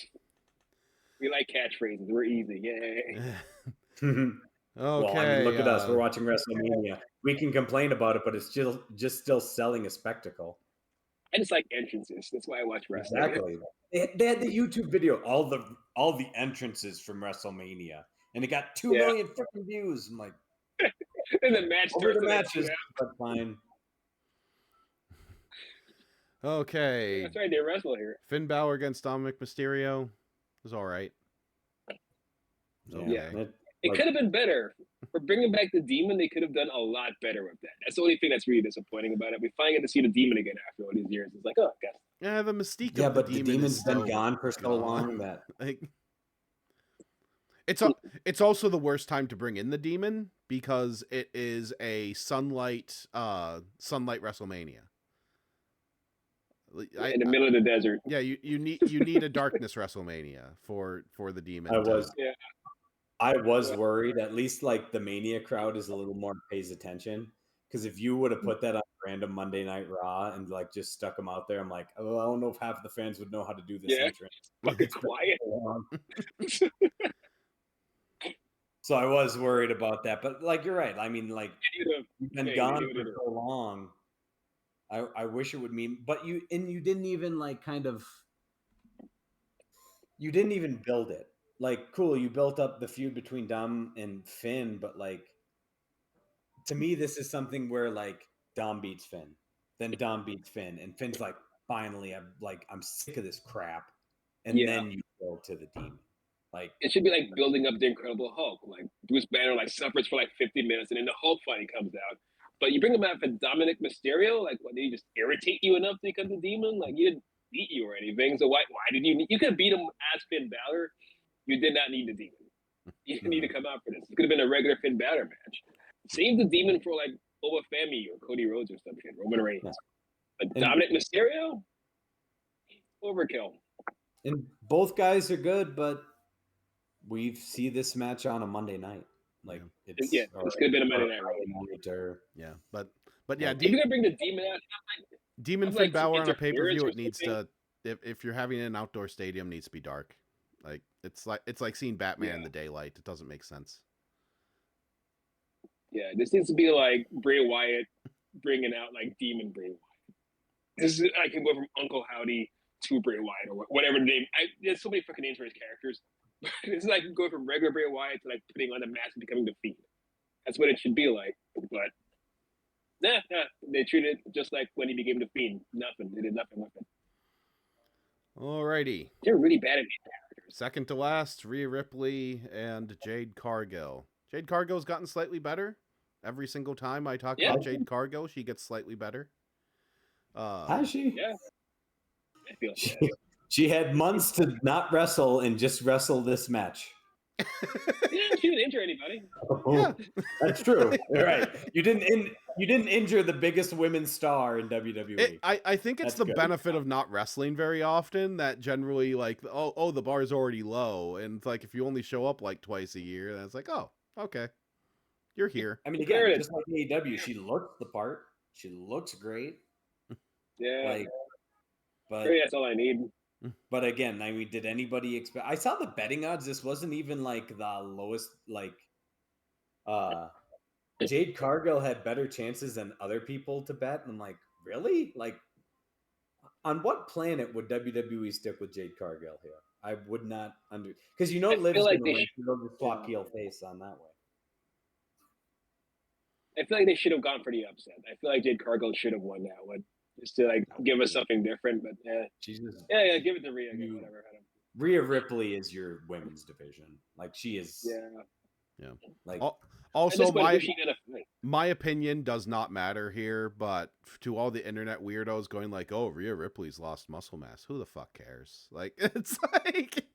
Speaker 3: We like catchphrases. We're easy. Yay.
Speaker 1: Okay.
Speaker 2: Well, I mean, look at us. We're watching WrestleMania. We can complain about it, but it's just still selling a spectacle.
Speaker 3: I just like entrances. That's why I watch wrestling.
Speaker 2: Exactly. They had the YouTube video, all the entrances from WrestleMania, and it got 2 million freaking views. I'm like,
Speaker 3: and the match starts.
Speaker 2: The matches, but fine.
Speaker 1: Okay.
Speaker 3: That's right. They wrestle here.
Speaker 1: Finn Balor against Dominic Mysterio. It was all right. It was okay.
Speaker 3: It could have been better. For bringing back the Demon, they could have done a lot better with that. That's the only thing that's really disappointing about it. We finally get to see the Demon again after all these years. It's like, oh, I guess.
Speaker 1: Yeah, the mystique
Speaker 2: Yeah,
Speaker 1: of the
Speaker 2: but
Speaker 1: Demon
Speaker 2: the Demon's
Speaker 1: is
Speaker 2: been gone for so long that
Speaker 1: like it's also the worst time to bring in the Demon because it is a sunlight WrestleMania.
Speaker 3: In the middle of the desert.
Speaker 1: Yeah, you need a darkness WrestleMania for the Demon.
Speaker 2: I was worried. At least like the Mania crowd is a little more pays attention. Because if you would have put that on random Monday Night Raw and like just stuck them out there, I'm like, oh, I don't know if half the fans would know how to do this entrance.
Speaker 3: Fucking quiet.
Speaker 2: So I was worried about that. But like you're right. I mean, like you've been gone for so long. I wish it would mean, but you didn't even like you didn't even build it. Like, cool, you built up the feud between Dom and Finn, but like, to me, this is something where like Dom beats Finn, then Dom beats Finn, and Finn's like, finally, I'm sick of this crap, and then you go to the Demon. Like,
Speaker 3: it should be like building up the Incredible Hulk. Like Bruce Banner like suffers for like 50 minutes, and then the Hulk finally comes out. But you bring him out for Dominic Mysterio, like, what, did he just irritate you enough to become the Demon? Like, he didn't beat you or anything, so why did you could have beat him as Finn Balor. You did not need the Demon. You didn't need to come out for this. It could have been a regular Finn Balor match. Save the Demon for like Obafemi or Cody Rhodes or some shit, Roman Reigns. But Dominic Mysterio, overkill.
Speaker 2: And both guys are good, but we see this match on a Monday night. Like
Speaker 3: this could have been a Monday night.
Speaker 1: Yeah, but yeah,
Speaker 3: if you're gonna bring the Demon out,
Speaker 1: Demon Finn Balor on a pay-per-view, it needs to. If you're having an outdoor stadium, it needs to be dark. Like it's like seeing Batman in the daylight. It doesn't make sense.
Speaker 3: Yeah, this needs to be like Bray Wyatt bringing out like Demon Bray Wyatt. This is I can go from Uncle Howdy to Bray Wyatt or whatever the name. There's so many fucking names for his characters. This is like going from regular Bray Wyatt to like putting on the mask and becoming the Fiend. That's what it should be like. But they treated it just like when he became the Fiend. Nothing. They did nothing with it.
Speaker 1: Alrighty.
Speaker 3: They're really bad at these characters.
Speaker 1: Second to last, Rhea Ripley and Jade Cargill. Jade Cargill's gotten slightly better. Every single time I talk about Jade Cargill, she gets slightly better.
Speaker 2: Has she?
Speaker 3: Yeah. I feel
Speaker 2: she had months to not wrestle and just wrestle this match.
Speaker 3: Yeah, she didn't injure anybody.
Speaker 2: Yeah, that's true. Right. You didn't injure the biggest women's star in WWE.
Speaker 1: I think it's the benefit of not wrestling very often that generally like the bar's already low, and it's like if you only show up like twice a year, then it's like, oh, okay, you're here.
Speaker 2: I mean, again, just like AEW, she looks the part. She looks great.
Speaker 3: Yeah.
Speaker 2: Like But
Speaker 3: that's all I need.
Speaker 2: But again, I mean, did anybody expect? I saw the betting odds. This wasn't even like the lowest. Like, Jade Cargill had better chances than other people to bet. And I'm like, really? Like, on what planet would WWE stick with Jade Cargill here? I would not because
Speaker 3: I
Speaker 2: Liv's
Speaker 3: feel like
Speaker 2: going to win. They'll just swap heel face on that way.
Speaker 3: I feel like they should have gone for the upset. I feel like Jade Cargill should have won that one, just to like give us something different. But
Speaker 2: Jesus,
Speaker 3: yeah, give it to Rhea. Whatever.
Speaker 2: Rhea Ripley is your women's division. Like, she is.
Speaker 1: Yeah.
Speaker 2: Like,
Speaker 1: also, my opinion does not matter here, but to all the internet weirdos going like, "Oh, Rhea Ripley's lost muscle mass," who the fuck cares? Like, it's like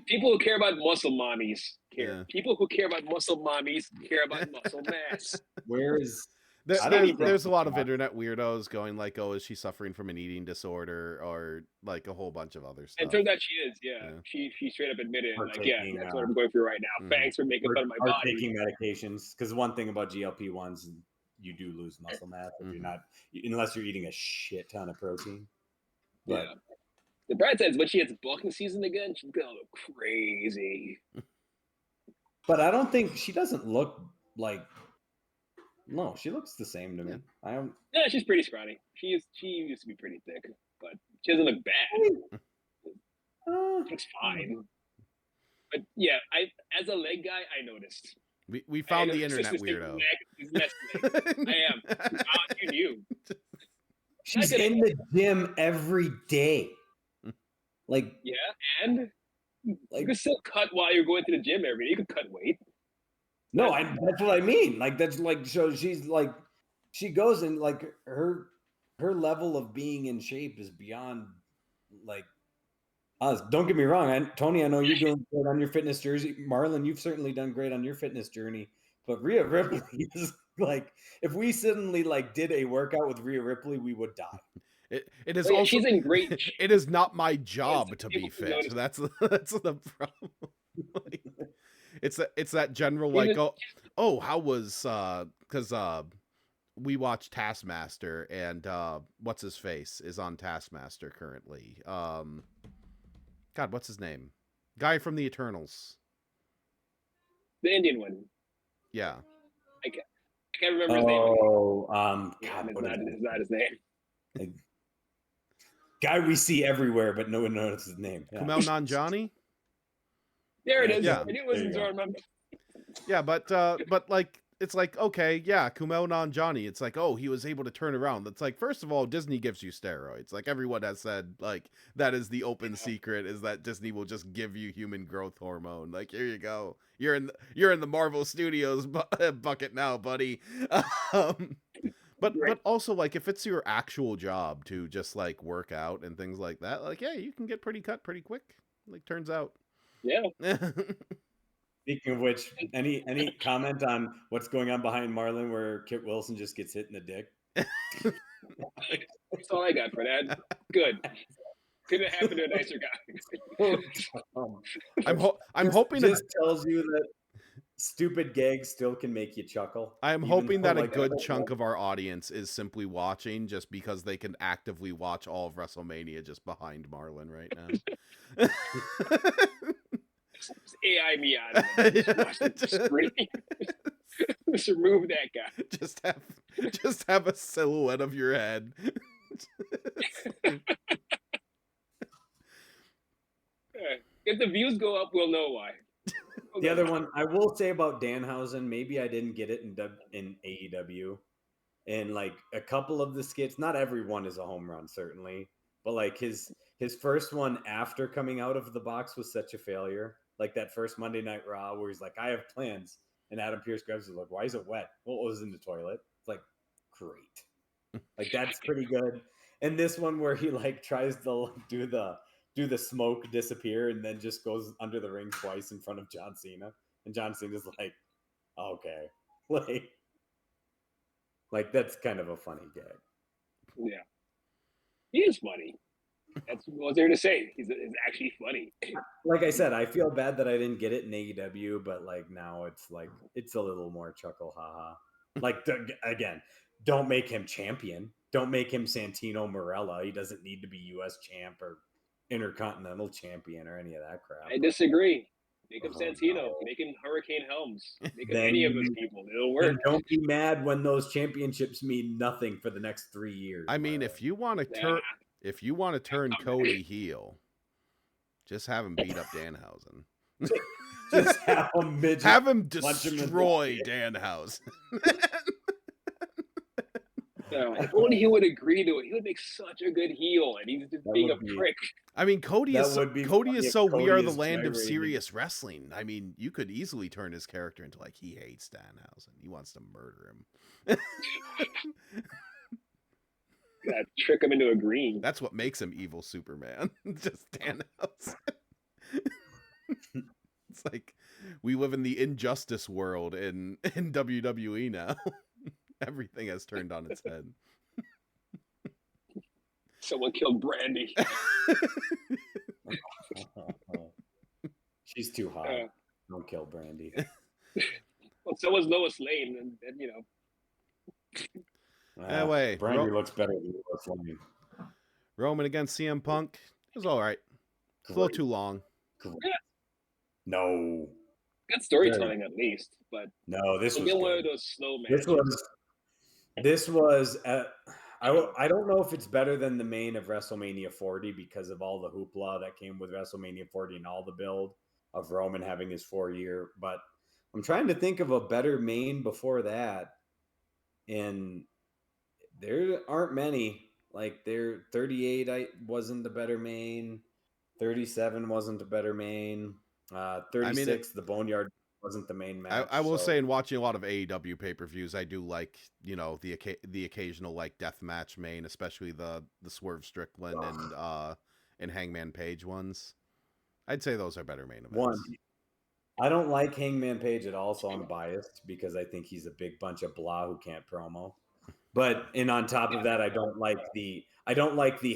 Speaker 3: people who care about muscle mommies care.
Speaker 1: Yeah.
Speaker 3: People who care about muscle mommies care about muscle mass.
Speaker 2: Where is
Speaker 1: there's a lot of internet weirdos going like, "Oh, is she suffering from an eating disorder?" or like a whole bunch of other stuff.
Speaker 3: And turns out she is. Yeah. She straight up admitted, like, that's what I'm going through right now. Thanks for making fun of my body.
Speaker 2: Taking medications, because one thing about GLP-1s, you do lose muscle mass if you're not, unless you're eating a shit ton of protein. But
Speaker 3: the bright side is when she hits bulking season again, she's gonna look crazy.
Speaker 2: But I don't think she doesn't look like. No, she looks the same to me. I don't.
Speaker 3: Yeah, she's pretty scrawny. She used to be pretty thick, but she doesn't look bad. Looks fine. But yeah, as a leg guy, I noticed.
Speaker 1: We found the internet weirdo.
Speaker 2: I am. You knew. She's in the gym every day. Like,
Speaker 3: and you can still cut while you're going to the gym every day. You can cut weight.
Speaker 2: No, that's what I mean. Like, that's like, so she's like, she goes and like her level of being in shape is beyond like us. Don't get me wrong, Tony. I know you're doing great on your fitness jersey. Marlon, you've certainly done great on your fitness journey. But Rhea Ripley is like, if we suddenly like did a workout with Rhea Ripley, we would die.
Speaker 1: It is also
Speaker 3: she's in great.
Speaker 1: It is not my job to be fit. That's the problem. Like, it's that general like, how was because we watch Taskmaster, and what's his face is on Taskmaster currently. God, what's his name? Guy from the Eternals.
Speaker 3: The Indian one.
Speaker 1: Yeah.
Speaker 3: I can't remember his name.
Speaker 2: God,
Speaker 3: it's not his name.
Speaker 2: Like, guy we see everywhere, but no one knows his name.
Speaker 1: Kumail Nanjiani.
Speaker 3: There it is.
Speaker 1: Yeah.
Speaker 3: I knew it wasn't Zorman.
Speaker 1: Yeah, but like, it's like, okay, yeah, Kumail Nanjiani. It's like, oh, he was able to turn around. It's like, first of all, Disney gives you steroids. Like, everyone has said, like, that is the open secret, is that Disney will just give you human growth hormone. Like, here you go. You're in the Marvel Studios bucket now, buddy. But also, like, if it's your actual job to just like work out and things like that, like, yeah, you can get pretty cut pretty quick. Like, turns out.
Speaker 3: Yeah.
Speaker 2: Speaking of which, any comment on what's going on behind Marlon, where Kit Wilson just gets hit in the dick?
Speaker 3: That's all I got for that. Good. Couldn't happen to a nicer guy.
Speaker 1: I'm hoping
Speaker 2: this tells you that stupid gags still can make you chuckle.
Speaker 1: I am hoping that a good chunk of our audience is simply watching just because they can actively watch all of WrestleMania just behind Marlon right now.
Speaker 3: Just AI me out of it. Just remove that guy.
Speaker 1: Just have a silhouette of your head.
Speaker 3: If the views go up, we'll know why.
Speaker 2: The other one I will say about Danhausen, maybe I didn't get it in AEW. And like a couple of the skits, not every one is a home run, certainly, but like his first one after coming out of the box was such a failure. Like that first Monday Night Raw where he's like, I have plans. And Adam Pearce grabs his like, why is it wet? What was in the toilet? It's like, great. Like, that's pretty good. And this one where he like tries to do the smoke disappear and then just goes under the ring twice in front of John Cena. And John Cena's like, okay. Like that's kind of a funny gag.
Speaker 3: Yeah. He is funny. That's what I was there to say. He's actually funny.
Speaker 2: Like I said, I feel bad that I didn't get it in AEW, but like now it's like it's a little more chuckle, haha. Like again, don't make him champion. Don't make him Santino Marella. He doesn't need to be U.S. champ or Intercontinental champion or any of that crap.
Speaker 3: I disagree. Make him Santino.
Speaker 2: No.
Speaker 3: Make him Hurricane Helms. Make him
Speaker 2: Then
Speaker 3: any of those people. It'll work.
Speaker 2: Then don't be mad when those championships mean nothing for the next 3 years.
Speaker 1: I mean, if you want to turn Cody heel, just have him beat up Danhausen.
Speaker 2: Just have him midget.
Speaker 1: Have him destroy Danhausen.
Speaker 3: If only he would agree to it, he would make such a good heel, and he's just being a prick.
Speaker 1: I mean, Cody is so we are the land of
Speaker 2: gyrating.
Speaker 1: serious wrestling. I mean, you could easily turn his character into like he hates Danhausen. He wants to murder him.
Speaker 3: Yeah, trick him into agreeing.
Speaker 1: That's what makes him evil Superman. Just Danhausen. It's like we live in the injustice world in WWE now. Everything has turned on its head.
Speaker 3: Someone killed Brandy.
Speaker 2: She's too hot. Don't kill Brandy.
Speaker 3: Well, so was Lois Lane, and you know.
Speaker 1: Anyway,
Speaker 2: Brandy looks better than Lois Lane.
Speaker 1: Roman against CM Punk. It was all right. It's a little too long.
Speaker 2: No.
Speaker 3: Good storytelling at least, but
Speaker 2: no, this was
Speaker 3: one of those slow matches.
Speaker 2: This was I don't know if it's better than the main of WrestleMania 40 because of all the hoopla that came with WrestleMania 40 and all the build of Roman having his 4-year, but I'm trying to think of a better main before that, and there aren't many. Like 38 wasn't the better main, 37 wasn't a better main, 36 the Boneyard wasn't the main match.
Speaker 1: I will say, in watching a lot of AEW pay-per-views, I do like, you know, the occasional like death match main, especially the Swerve Strickland and Hangman Page ones. I'd say those are better main events.
Speaker 2: I don't like Hangman Page at all, so I'm biased because I think he's a big bunch of blah who can't promo. But on top of that, I don't like the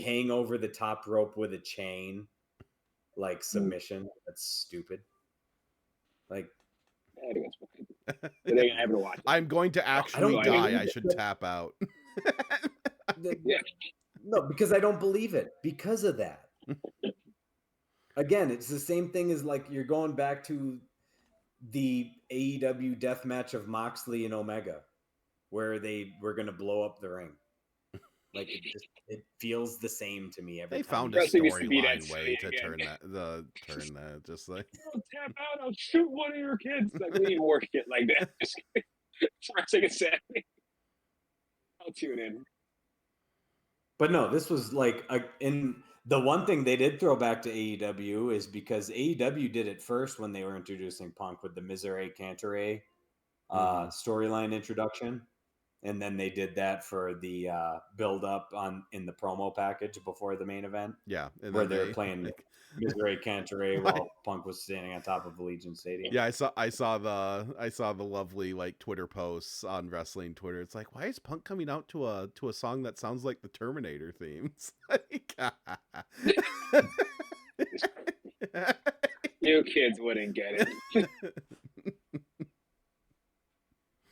Speaker 2: hang over the top rope with a chain like submission. That's stupid. Like,
Speaker 1: I'm going to actually die. I should tap out.
Speaker 2: No, because I don't believe it. Because of that. Again, it's the same thing as like you're going back to the AEW death match of Moxley and Omega, where they were going to blow up the ring. Like it feels the same to me every time.
Speaker 1: They found a storyline way to turn that. Just like,
Speaker 3: don't tap out, I'll shoot one of your kids. Like, we need more shit like that. Wrestling is Saturday. I'll tune in.
Speaker 2: But no, this was like in the one thing they did throw back to AEW is because AEW did it first when they were introducing Punk with the Misery Cantere storyline introduction. And then they did that for the build up in the promo package before the main event.
Speaker 1: Yeah, and
Speaker 2: where they're playing Misery Cantere while Punk was standing on top of Allegiant Stadium.
Speaker 1: Yeah, I saw the lovely like Twitter posts on wrestling Twitter. It's like, why is Punk coming out to a song that sounds like the Terminator themes?
Speaker 3: You kids wouldn't get it.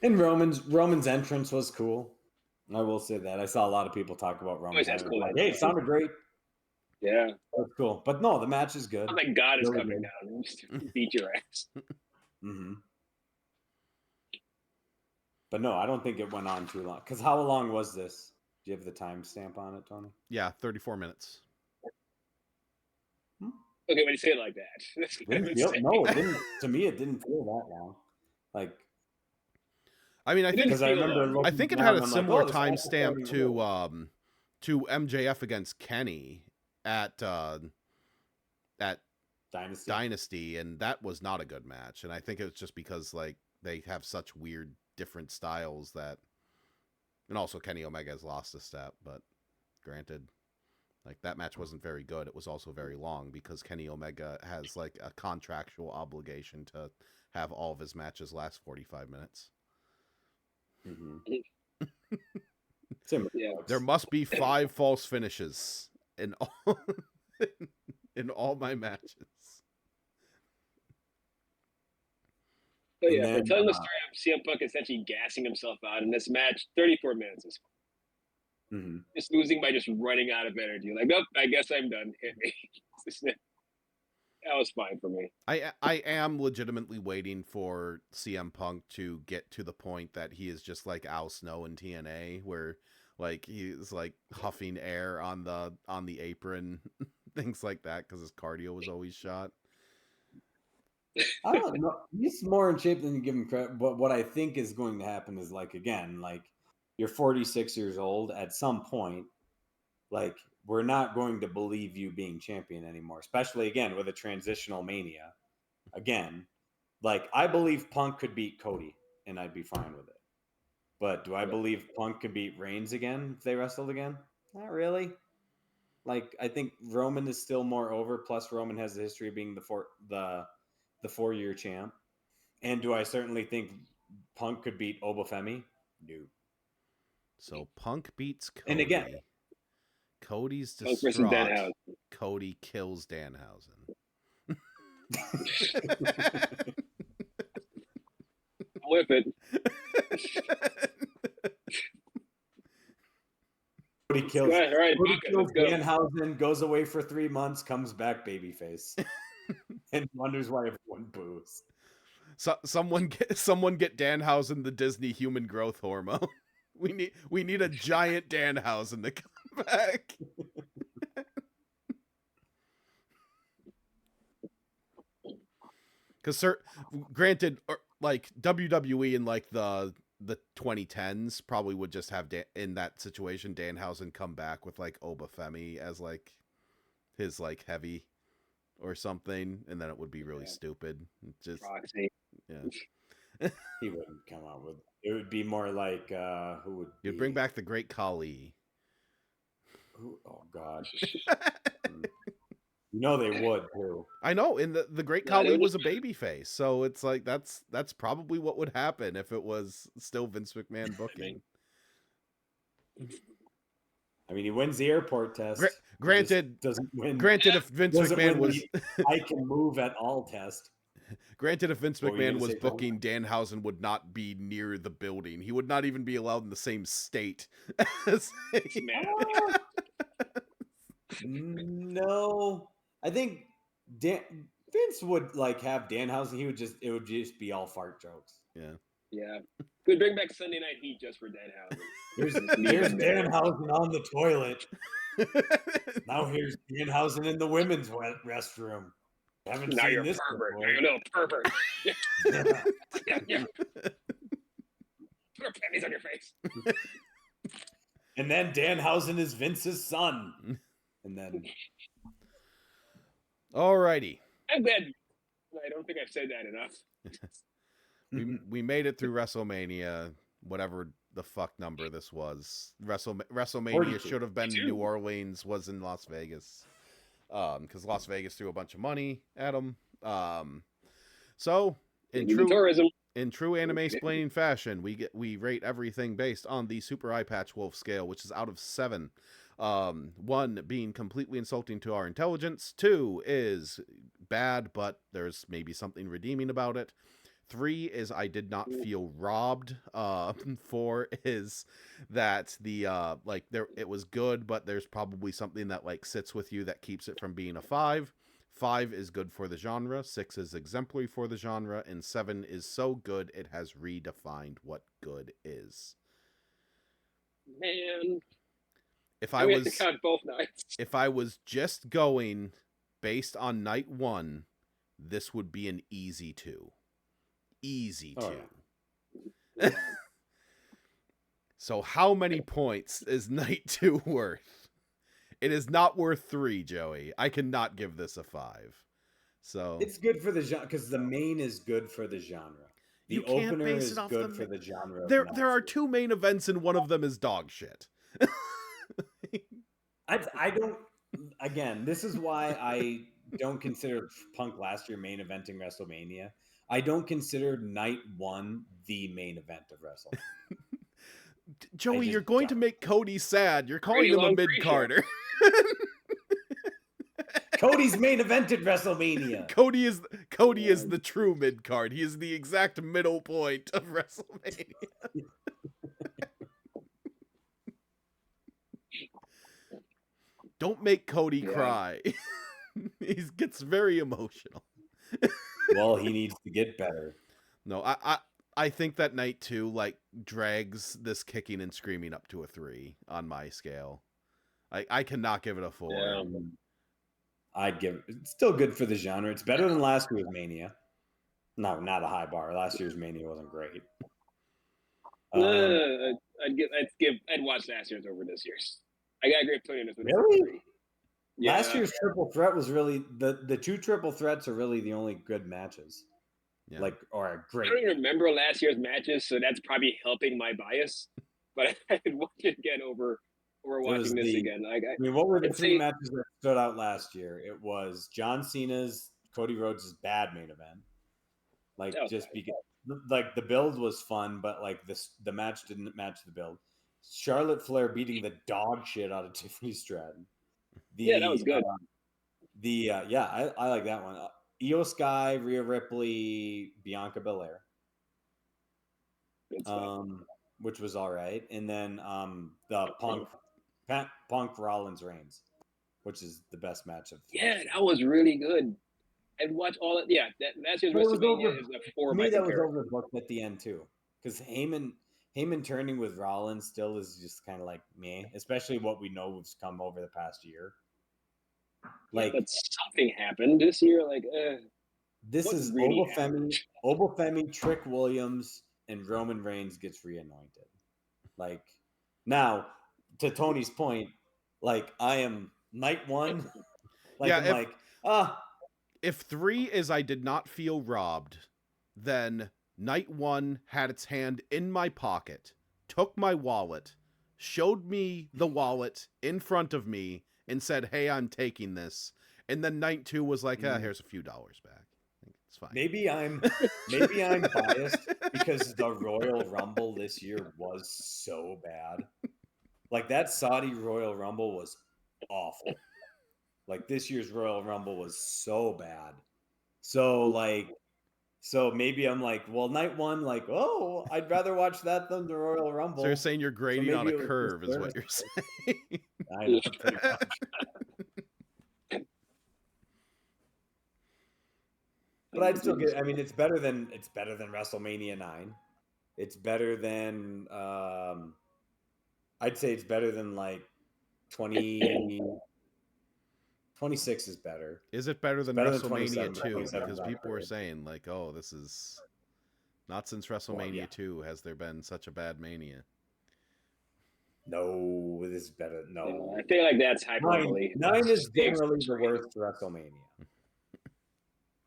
Speaker 2: And Roman's entrance was cool. I will say that. I saw a lot of people talk about Roman's entrance. Cool. Like, hey, it sounded great.
Speaker 3: Yeah.
Speaker 2: That's cool. But no, the match is good.
Speaker 3: Oh my God is coming down. Just beat your ass.
Speaker 2: Mm-hmm. But no, I don't think it went on too long. Because how long was this? Do you have the timestamp on it, Tony?
Speaker 1: Yeah, 34 minutes.
Speaker 3: Okay, when you say it like that.
Speaker 2: No, it didn't. To me, it didn't feel that long. Like,
Speaker 1: I mean, I think it had a similar
Speaker 2: like,
Speaker 1: timestamp to MJF against Kenny at Dynasty, and that was not a good match. And I think it was just because like they have such weird different styles that, and also Kenny Omega has lost a step. But granted, like that match wasn't very good. It was also very long because Kenny Omega has like a contractual obligation to have all of his matches last 45 minutes.
Speaker 2: Mm-hmm.
Speaker 1: There must be 5 false finishes in all my matches.
Speaker 3: So
Speaker 2: And
Speaker 3: yeah,
Speaker 2: then,
Speaker 3: they're telling the story of CM Punk essentially gassing himself out in this match. 34 minutes is just losing by just running out of energy. Like, nope, I guess I'm done. Hit me. That was fine for me.
Speaker 1: I am legitimately waiting for CM Punk to get to the point that he is just like Al Snow in TNA, where like he's like huffing air on the apron, things like that, because his cardio was always shot.
Speaker 2: I don't know. He's more in shape than you give him credit. But what I think is going to happen is, like, again, like, you're 46 years old. At some point, like, we're not going to believe you being champion anymore, especially, again, with a transitional Mania. Again, like, I believe Punk could beat Cody, and I'd be fine with it. But do I believe Punk could beat Reigns again if they wrestled again? Not really. Like, I think Roman is still more over. Plus, Roman has the history of being the 4-year champ. And do I certainly think Punk could beat Obafemi? No.
Speaker 1: So Punk beats Cody.
Speaker 2: And again,
Speaker 1: Cody's
Speaker 3: Punk versus
Speaker 1: distraught.
Speaker 3: Danhausen.
Speaker 1: Cody kills Danhausen.
Speaker 3: I'm with it.
Speaker 2: Cody kills,
Speaker 3: right,
Speaker 2: Cody kills
Speaker 3: go.
Speaker 2: Danhausen, goes away for 3 months, comes back babyface, and wonders why everyone boos.
Speaker 1: So someone get Danhausen the Disney human growth hormone. We need a giant Danhausen to come back. Because granted, like WWE in like the 2010s probably would just have in that situation Danhausen come back with like Obafemi as like his like heavy or something, and then it would be really stupid. Just
Speaker 3: Proxy.
Speaker 1: Yeah.
Speaker 2: He wouldn't come out with. It would be more like who would?
Speaker 1: You'd bring back the Great Khali.
Speaker 2: Oh God. You know they would too.
Speaker 1: I know, and the Great Khali was a babyface, so it's like that's probably what would happen if it was still Vince McMahon booking.
Speaker 2: I mean, he wins the airport test.
Speaker 1: Granted,
Speaker 2: doesn't win.
Speaker 1: Granted, if Vince McMahon was,
Speaker 2: I can move at all test.
Speaker 1: Granted, if Vince McMahon was booking, Danhausen would not be near the building. He would not even be allowed in the same state as
Speaker 2: No, I think Vince would like have Danhausen. It would just be all fart jokes.
Speaker 3: Yeah. Could bring back Sunday Night Heat just for Danhausen.
Speaker 2: Here's Danhausen on the toilet. Now here's Danhausen in the women's restroom. Haven't
Speaker 3: now
Speaker 2: seen
Speaker 3: you're
Speaker 2: this
Speaker 3: a pervert.
Speaker 2: before.
Speaker 3: Now you're a little pervert. Yeah. Put our panties on your face.
Speaker 2: And then Danhausen is Vince's son. And then.
Speaker 1: Alrighty.
Speaker 3: I'm glad. I don't think I've said that enough.
Speaker 1: we made it through WrestleMania, whatever the fuck number this was. WrestleMania 42. Should have been New Orleans, was in Las Vegas. Because Las Vegas threw a bunch of money at them. So in true anime-splaining fashion, we rate everything based on the Super Eye Patch Wolf scale, which is out of 7. 1 being completely insulting to our intelligence. 2 is bad, but there's maybe something redeeming about it. 3 is I did not feel robbed. 4 is that it was good, but there's probably something that like sits with you that keeps it from being a 5. 5 is good for the genre. 6 is exemplary for the genre, and 7 is so good it has redefined what good is.
Speaker 3: Man,
Speaker 1: if
Speaker 3: I have to count both nights.
Speaker 1: If I was just going based on night 1, this would be an easy 2. Easy 2. Yeah. So how many points is night 2 worth? It is not worth 3, Joey. I cannot give this a 5. So
Speaker 2: it's good for the genre because the main is good for the genre. The opener is good for the genre.
Speaker 1: There are 2 main events and one of them is dog shit.
Speaker 2: I don't. Again, this is why I don't consider Punk last year main eventing WrestleMania. I don't consider night 1 the main event of WrestleMania.
Speaker 1: Joey, you're going to make Cody sad. You're calling him a mid-carder.
Speaker 2: Cody's main evented WrestleMania.
Speaker 1: Cody Cody is the true mid card. He is the exact middle point of WrestleMania. Don't make Cody cry. He gets very emotional.
Speaker 2: Well, he needs to get better.
Speaker 1: No, I think that night 2 like drags this kicking and screaming up to a 3 on my scale. I cannot give it a 4.
Speaker 3: Yeah.
Speaker 2: I'd give it's still good for the genre. It's better than last year's Mania. No, not a high bar. Last year's Mania wasn't great.
Speaker 3: I'd watch last year's over this year's. I gotta agree with Tony on this one.
Speaker 2: Really?
Speaker 3: Yeah.
Speaker 2: Last year's triple threat was really the 2 triple threats are really the only good matches.
Speaker 1: Yeah.
Speaker 2: Like, or great.
Speaker 3: I don't even remember last year's matches, so that's probably helping my bias. But I'd watch it again over watching this again.
Speaker 2: I mean, what were the 3 matches that stood out last year? It was John Cena's Cody Rhodes' bad main event. Like, just because like the build was fun, but like the match didn't match the build. Charlotte Flair beating the dog shit out of Tiffany Stratton.
Speaker 3: That was good.
Speaker 2: I like that one. Io Sky, Rhea Ripley, Bianca Belair. Which was all right, and then the Punk Rollins Reigns, which is the best match of.
Speaker 3: Yeah, that was really good. And watch all that. Yeah, that last year's WrestleMania is a 4 by
Speaker 2: that was overbooked at the end too, because Heyman turning with Rollins still is just kind of like meh, especially what we know has come over the past year. Like,
Speaker 3: but something happened this year. Like,
Speaker 2: this is really Obafemi, Trick Williams, and Roman Reigns gets reanointed. Like, now, to Tony's point, like, I am night 1. Like,
Speaker 1: if 3 is I did not feel robbed, then night 1 had its hand in my pocket, took my wallet, showed me the wallet in front of me, and said, "Hey, I'm taking this." And then night 2 was like, "Here's a few dollars back. It's fine."
Speaker 2: Maybe I'm biased because the Royal Rumble this year was so bad. Like, that Saudi Royal Rumble was awful. Like, this year's Royal Rumble was so bad. So maybe I'm like, well, night 1, like, oh, I'd rather watch that than the Royal Rumble.
Speaker 1: So you're saying you're grading on a curve, is what you're saying.
Speaker 2: I know, pretty much. But I'd still get. I mean, it's better than WrestleMania 9. It's better than. I'd say it's better than like 26 is better.
Speaker 1: Is it better than WrestleMania 2? Because people were saying like, "Oh, this is not since WrestleMania 2 has there been such a bad Mania."
Speaker 2: No, this is better. No,
Speaker 3: I feel like that's hyperbole.
Speaker 2: 9 is generally the worst WrestleMania.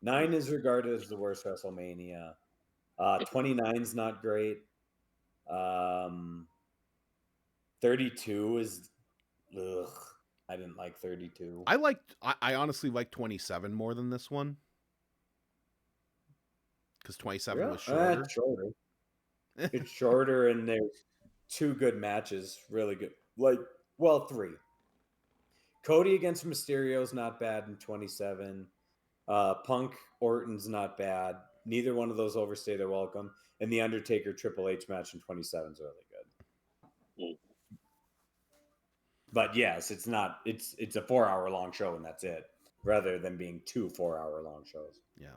Speaker 2: 9 is regarded as the worst WrestleMania. 29's not great. 32 is. Ugh. I didn't like 32.
Speaker 1: I honestly like 27 more than this one. Because 27 was shorter.
Speaker 2: It's shorter. It's shorter, and there's 2 good matches. Really good. 3. Cody against Mysterio's not bad in 27. Punk Orton's not bad. Neither one of those overstay their welcome. And the Undertaker Triple H match in 27 is really good. But yes, it's not. It's a 4-hour long show, and that's it, rather than being 2 4-hour long shows.
Speaker 1: Yeah,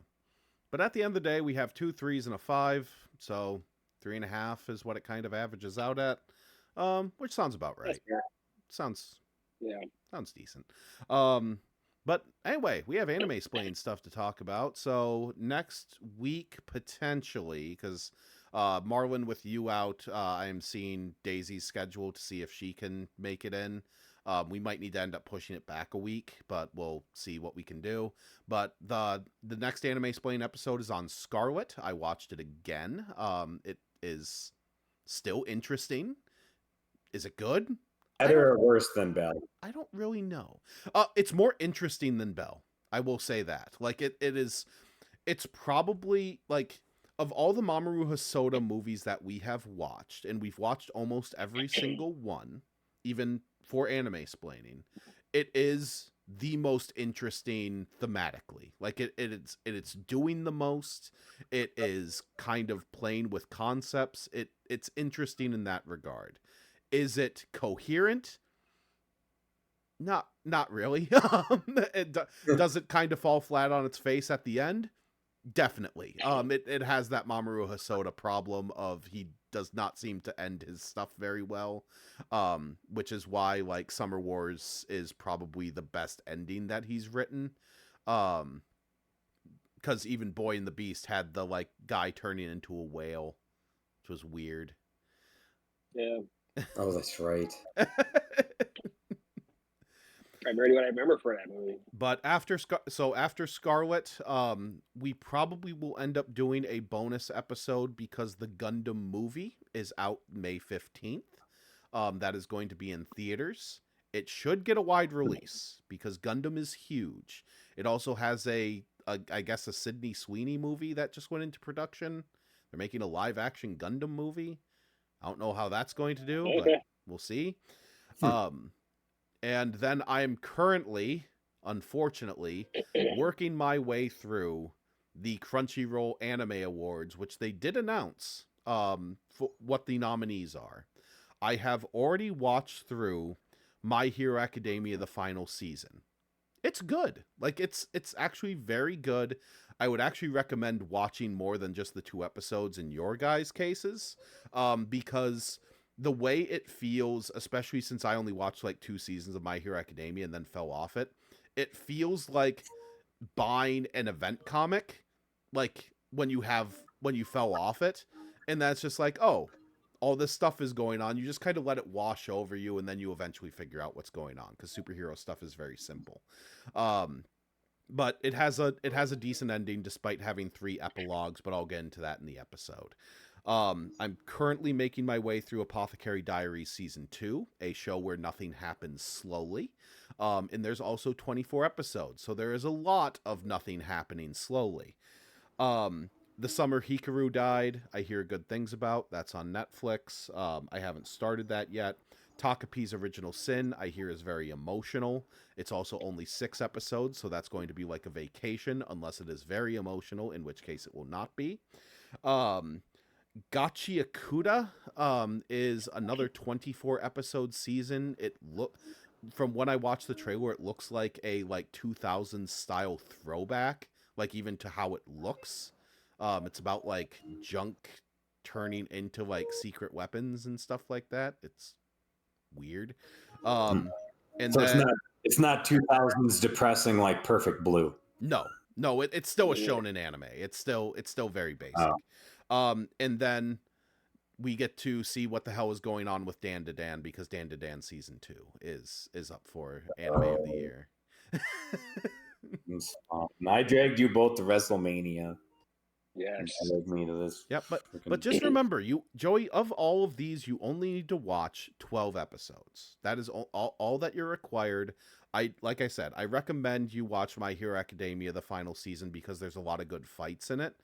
Speaker 1: but at the end of the day, we have 2 3s and a 5, so 3.5 is what it kind of averages out at, which sounds about right. Sounds decent. But anyway, we have Animesplaining stuff to talk about. So next week potentially, because Marlon, with you out, I am seeing Daisy's schedule to see if she can make it in. We might need to end up pushing it back a week, but we'll see what we can do. But the next Animesplaining episode is on Scarlet. I watched it again. It is still interesting. Is it good?
Speaker 2: Better or worse than Bell?
Speaker 1: I don't really know. It's more interesting than Bell. I will say that. Like it is. It's probably like, of all the Mamoru Hosoda movies that we have watched, and we've watched almost every single one, even for Animesplaining, it is the most interesting thematically. Like it's doing the most. It is kind of playing with concepts. It's interesting in that regard. Is it coherent? Not really. Does it kind of fall flat on its face at the end? Definitely. It has that Mamoru Hosoda problem of he does not seem to end his stuff very well. Which is why like Summer Wars is probably the best ending that he's written. Because even Boy and the Beast had the like guy turning into a whale, which was weird.
Speaker 3: Yeah.
Speaker 2: Oh, that's right.
Speaker 3: Primarily what I remember for that movie.
Speaker 1: But after Scarlet, we probably will end up doing a bonus episode because the Gundam movie is out May 15th. That is going to be in theaters. It should get a wide release because Gundam is huge. It also has I guess a Sydney Sweeney movie that just went into production. They're making a live action Gundam movie. I don't know how that's going to do, but we'll see. And then I am currently, unfortunately, working my way through the Crunchyroll Anime Awards, which they did announce for what the nominees are. I have already watched through My Hero Academia, the final season. It's good. Like, it's actually very good. I would actually recommend watching more than just the 2 episodes in your guys' cases, because the way it feels, especially since I only watched like 2 seasons of My Hero Academia and then fell off it, it feels like buying an event comic, like when you fell off it, and that's just like, oh, all this stuff is going on. You just kind of let it wash over you, and then you eventually figure out what's going on because superhero stuff is very simple. But it has a decent ending despite having 3 epilogues, but I'll get into that in the episode. I'm currently making my way through Apothecary Diaries Season 2, a show where nothing happens slowly. And there's also 24 episodes, so there is a lot of nothing happening slowly. The Summer Hikaru Died, I hear good things about. That's on Netflix. I haven't started that yet. Takapi's Original Sin, I hear, is very emotional. It's also only 6 episodes, so that's going to be like a vacation, unless it is very emotional, in which case it will not be. Gachiakuda is another 24 episode season. From when I watched the trailer, it looks like a like 2000s style throwback, like even to how it looks. It's about like junk turning into like secret weapons and stuff like that. It's weird. And
Speaker 2: so
Speaker 1: then
Speaker 2: it's not 2000s depressing like Perfect Blue.
Speaker 1: No, it's still a shonen anime. It's still very basic. And then we get to see what the hell is going on with Dan to Dan, because Dan to Dan season 2 is up for anime of the year.
Speaker 2: And I dragged you both to Wrestlemania.
Speaker 3: Yes.
Speaker 2: Me to this.
Speaker 1: Yep, but just remember, Joey, of all of these, you only need to watch 12 episodes. That is all that you're required. Like I said, I recommend you watch My Hero Academia, the final season, because there's a lot of good fights in it.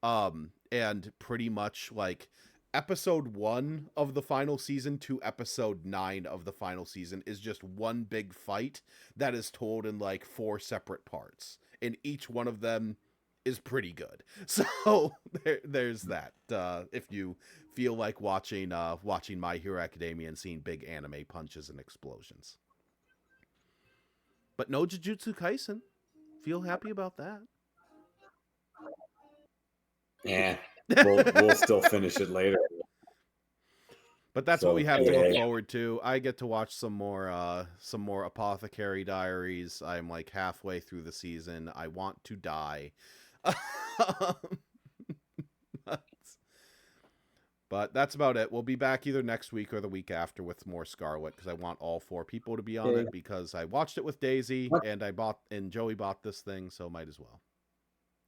Speaker 1: And pretty much like episode 1 of the final season to episode 9 of the final season is just one big fight that is told in like 4 separate parts, and each one of them is pretty good. So there's that. If you feel like watching My Hero Academia and seeing big anime punches and explosions. But no Jujutsu Kaisen. Feel happy about that.
Speaker 2: Yeah. We'll still finish it later.
Speaker 1: But that's what we have to look forward to. I get to watch some more Apothecary Diaries. I'm like halfway through the season. I want to die. But that's about it. We'll be back either next week or the week after with more Scarlet, because I want all 4 people to be on it, because I watched it with Daisy and Joey bought this thing, so might as well.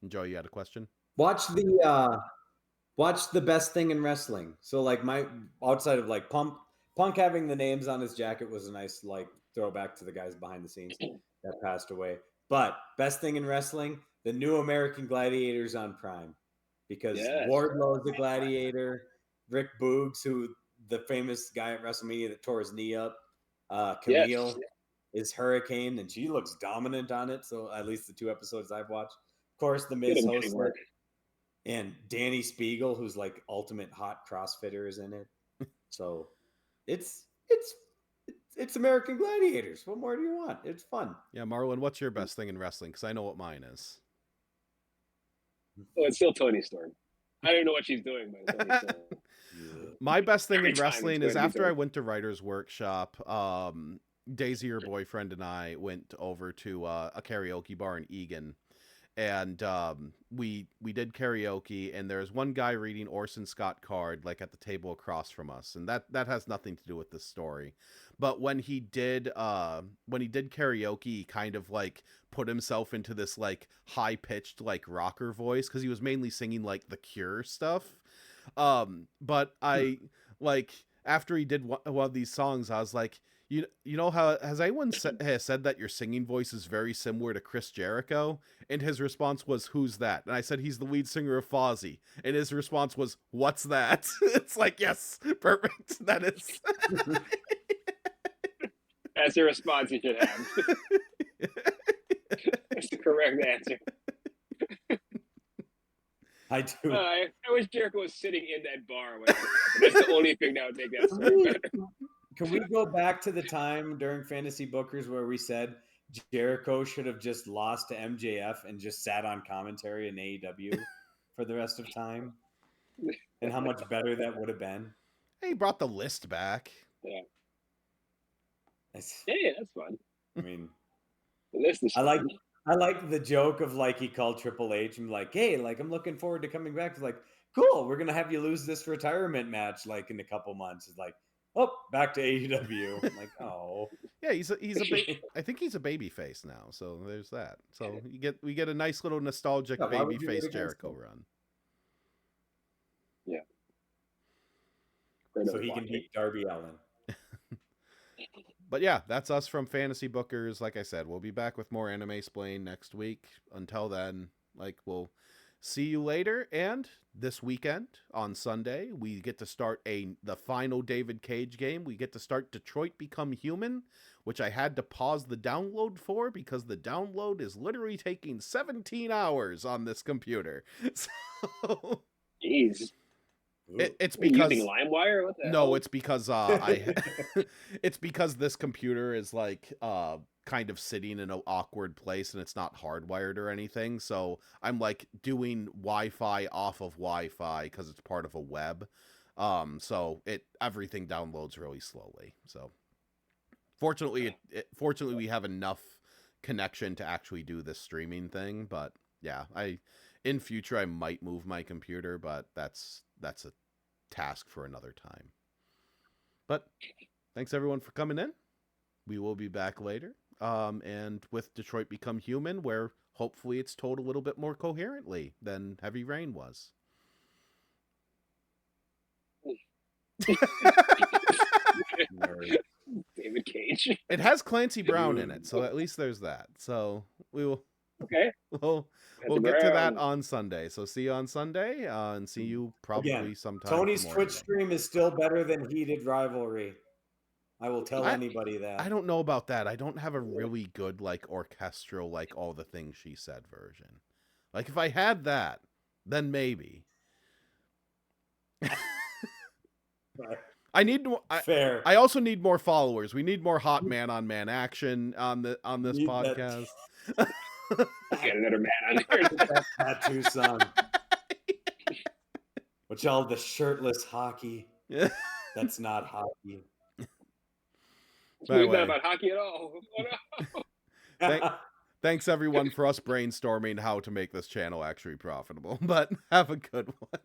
Speaker 1: And Joey, you had a question?
Speaker 2: Watch the best thing in wrestling. So like my outside of like Punk having the names on his jacket was a nice like throwback to the guys behind the scenes that passed away. But best thing in wrestling, the new American Gladiators on Prime, because Wardlow's the Gladiator, Rick Boogs, who the famous guy at WrestleMania that tore his knee up, Camille is Hurricane, and she looks dominant on it. So at least the 2 episodes I've watched. Of course, the Miz hosts it, and Danny Spiegel, who's like ultimate hot CrossFitter, is in it. So it's American Gladiators. What more do you want? It's fun.
Speaker 1: Yeah, Marlon, what's your best thing in wrestling? Because I know what mine is.
Speaker 3: Oh, it's still Tony Storm. I don't know what she's doing, but Tony Storm.
Speaker 1: My best thing in wrestling is after I went to Writer's Workshop, Daisy, her boyfriend, and I went over to a karaoke bar in Egan. And we did karaoke, and there's one guy reading Orson Scott Card like at the table across from us, and that has nothing to do with this story. But when he did karaoke, he kind of like put himself into this like high pitched like rocker voice because he was mainly singing like The Cure stuff. But I like after he did one of these songs, I was like, you know how has anyone said that your singing voice is very similar to Chris Jericho? And his response was, "Who's that?" And I said, "He's the lead singer of Fozzy." And his response was, "What's that?" It's like, yes, perfect. That is.
Speaker 3: That's the response you should have. That's the correct answer.
Speaker 2: I do.
Speaker 3: I wish Jericho was sitting in that bar. That's the only thing that would make that story better.
Speaker 2: Can we go back to the time during Fantasy Bookers where we said Jericho should have just lost to MJF and just sat on commentary in AEW for the rest of time? And how much better that would have been?
Speaker 1: Hey, he brought the list back.
Speaker 3: Yeah. Yeah, that's fun.
Speaker 2: I mean,
Speaker 3: the list is fun.
Speaker 2: I like the joke of like he called Triple H and like, hey, like I'm looking forward to coming back. It's like, cool, we're gonna have you lose this retirement match like in a couple months. It's like, oh, back to AEW. I'm like, oh,
Speaker 1: yeah, I think he's a baby face now. So there's that. So we get a nice little nostalgic baby face Jericho run.
Speaker 3: Yeah.
Speaker 2: So he can beat Darby Allin.
Speaker 1: But yeah, that's us from Fantasy Bookers. Like I said, we'll be back with more Animesplaining next week. Until then, like we'll see you later. And this weekend on Sunday, we get to start the final David Cage game. We get to start Detroit Become Human, which I had to pause the download for because the download is literally taking 17 hours on this computer. So,
Speaker 3: jeez.
Speaker 1: It's because
Speaker 3: using LimeWire. What the
Speaker 1: no,
Speaker 3: hell?
Speaker 1: it's because it's because this computer is like kind of sitting in an awkward place and it's not hardwired or anything. So I'm like doing Wi-Fi off of Wi-Fi because it's part of a web. So everything downloads really slowly. So fortunately, we have enough connection to actually do this streaming thing. But yeah, in future I might move my computer, but that's a task for another time. But thanks everyone for coming in. We will be back later. And with Detroit Become Human, where hopefully it's told a little bit more coherently than Heavy Rain was.
Speaker 3: David Cage.
Speaker 1: It has Clancy Brown in it, so at least there's that. So we will.
Speaker 3: Okay.
Speaker 1: We'll get to that on Sunday. So see you on Sunday, and see you probably sometime.
Speaker 2: Tony's Twitch stream is still better than Heated Rivalry. I will tell anybody that.
Speaker 1: I don't know about that. I don't have a really good like orchestral like all the things she said version. Like if I had that, then maybe. I need fair. I also need more followers. We need more hot man on man action on this podcast.
Speaker 3: Get another man on here.
Speaker 2: Tattoo son. Which all the shirtless hockey. That's not hockey.
Speaker 3: It's really not about hockey at all. Oh,
Speaker 1: no. Thanks everyone for us brainstorming how to make this channel actually profitable. But have a good one.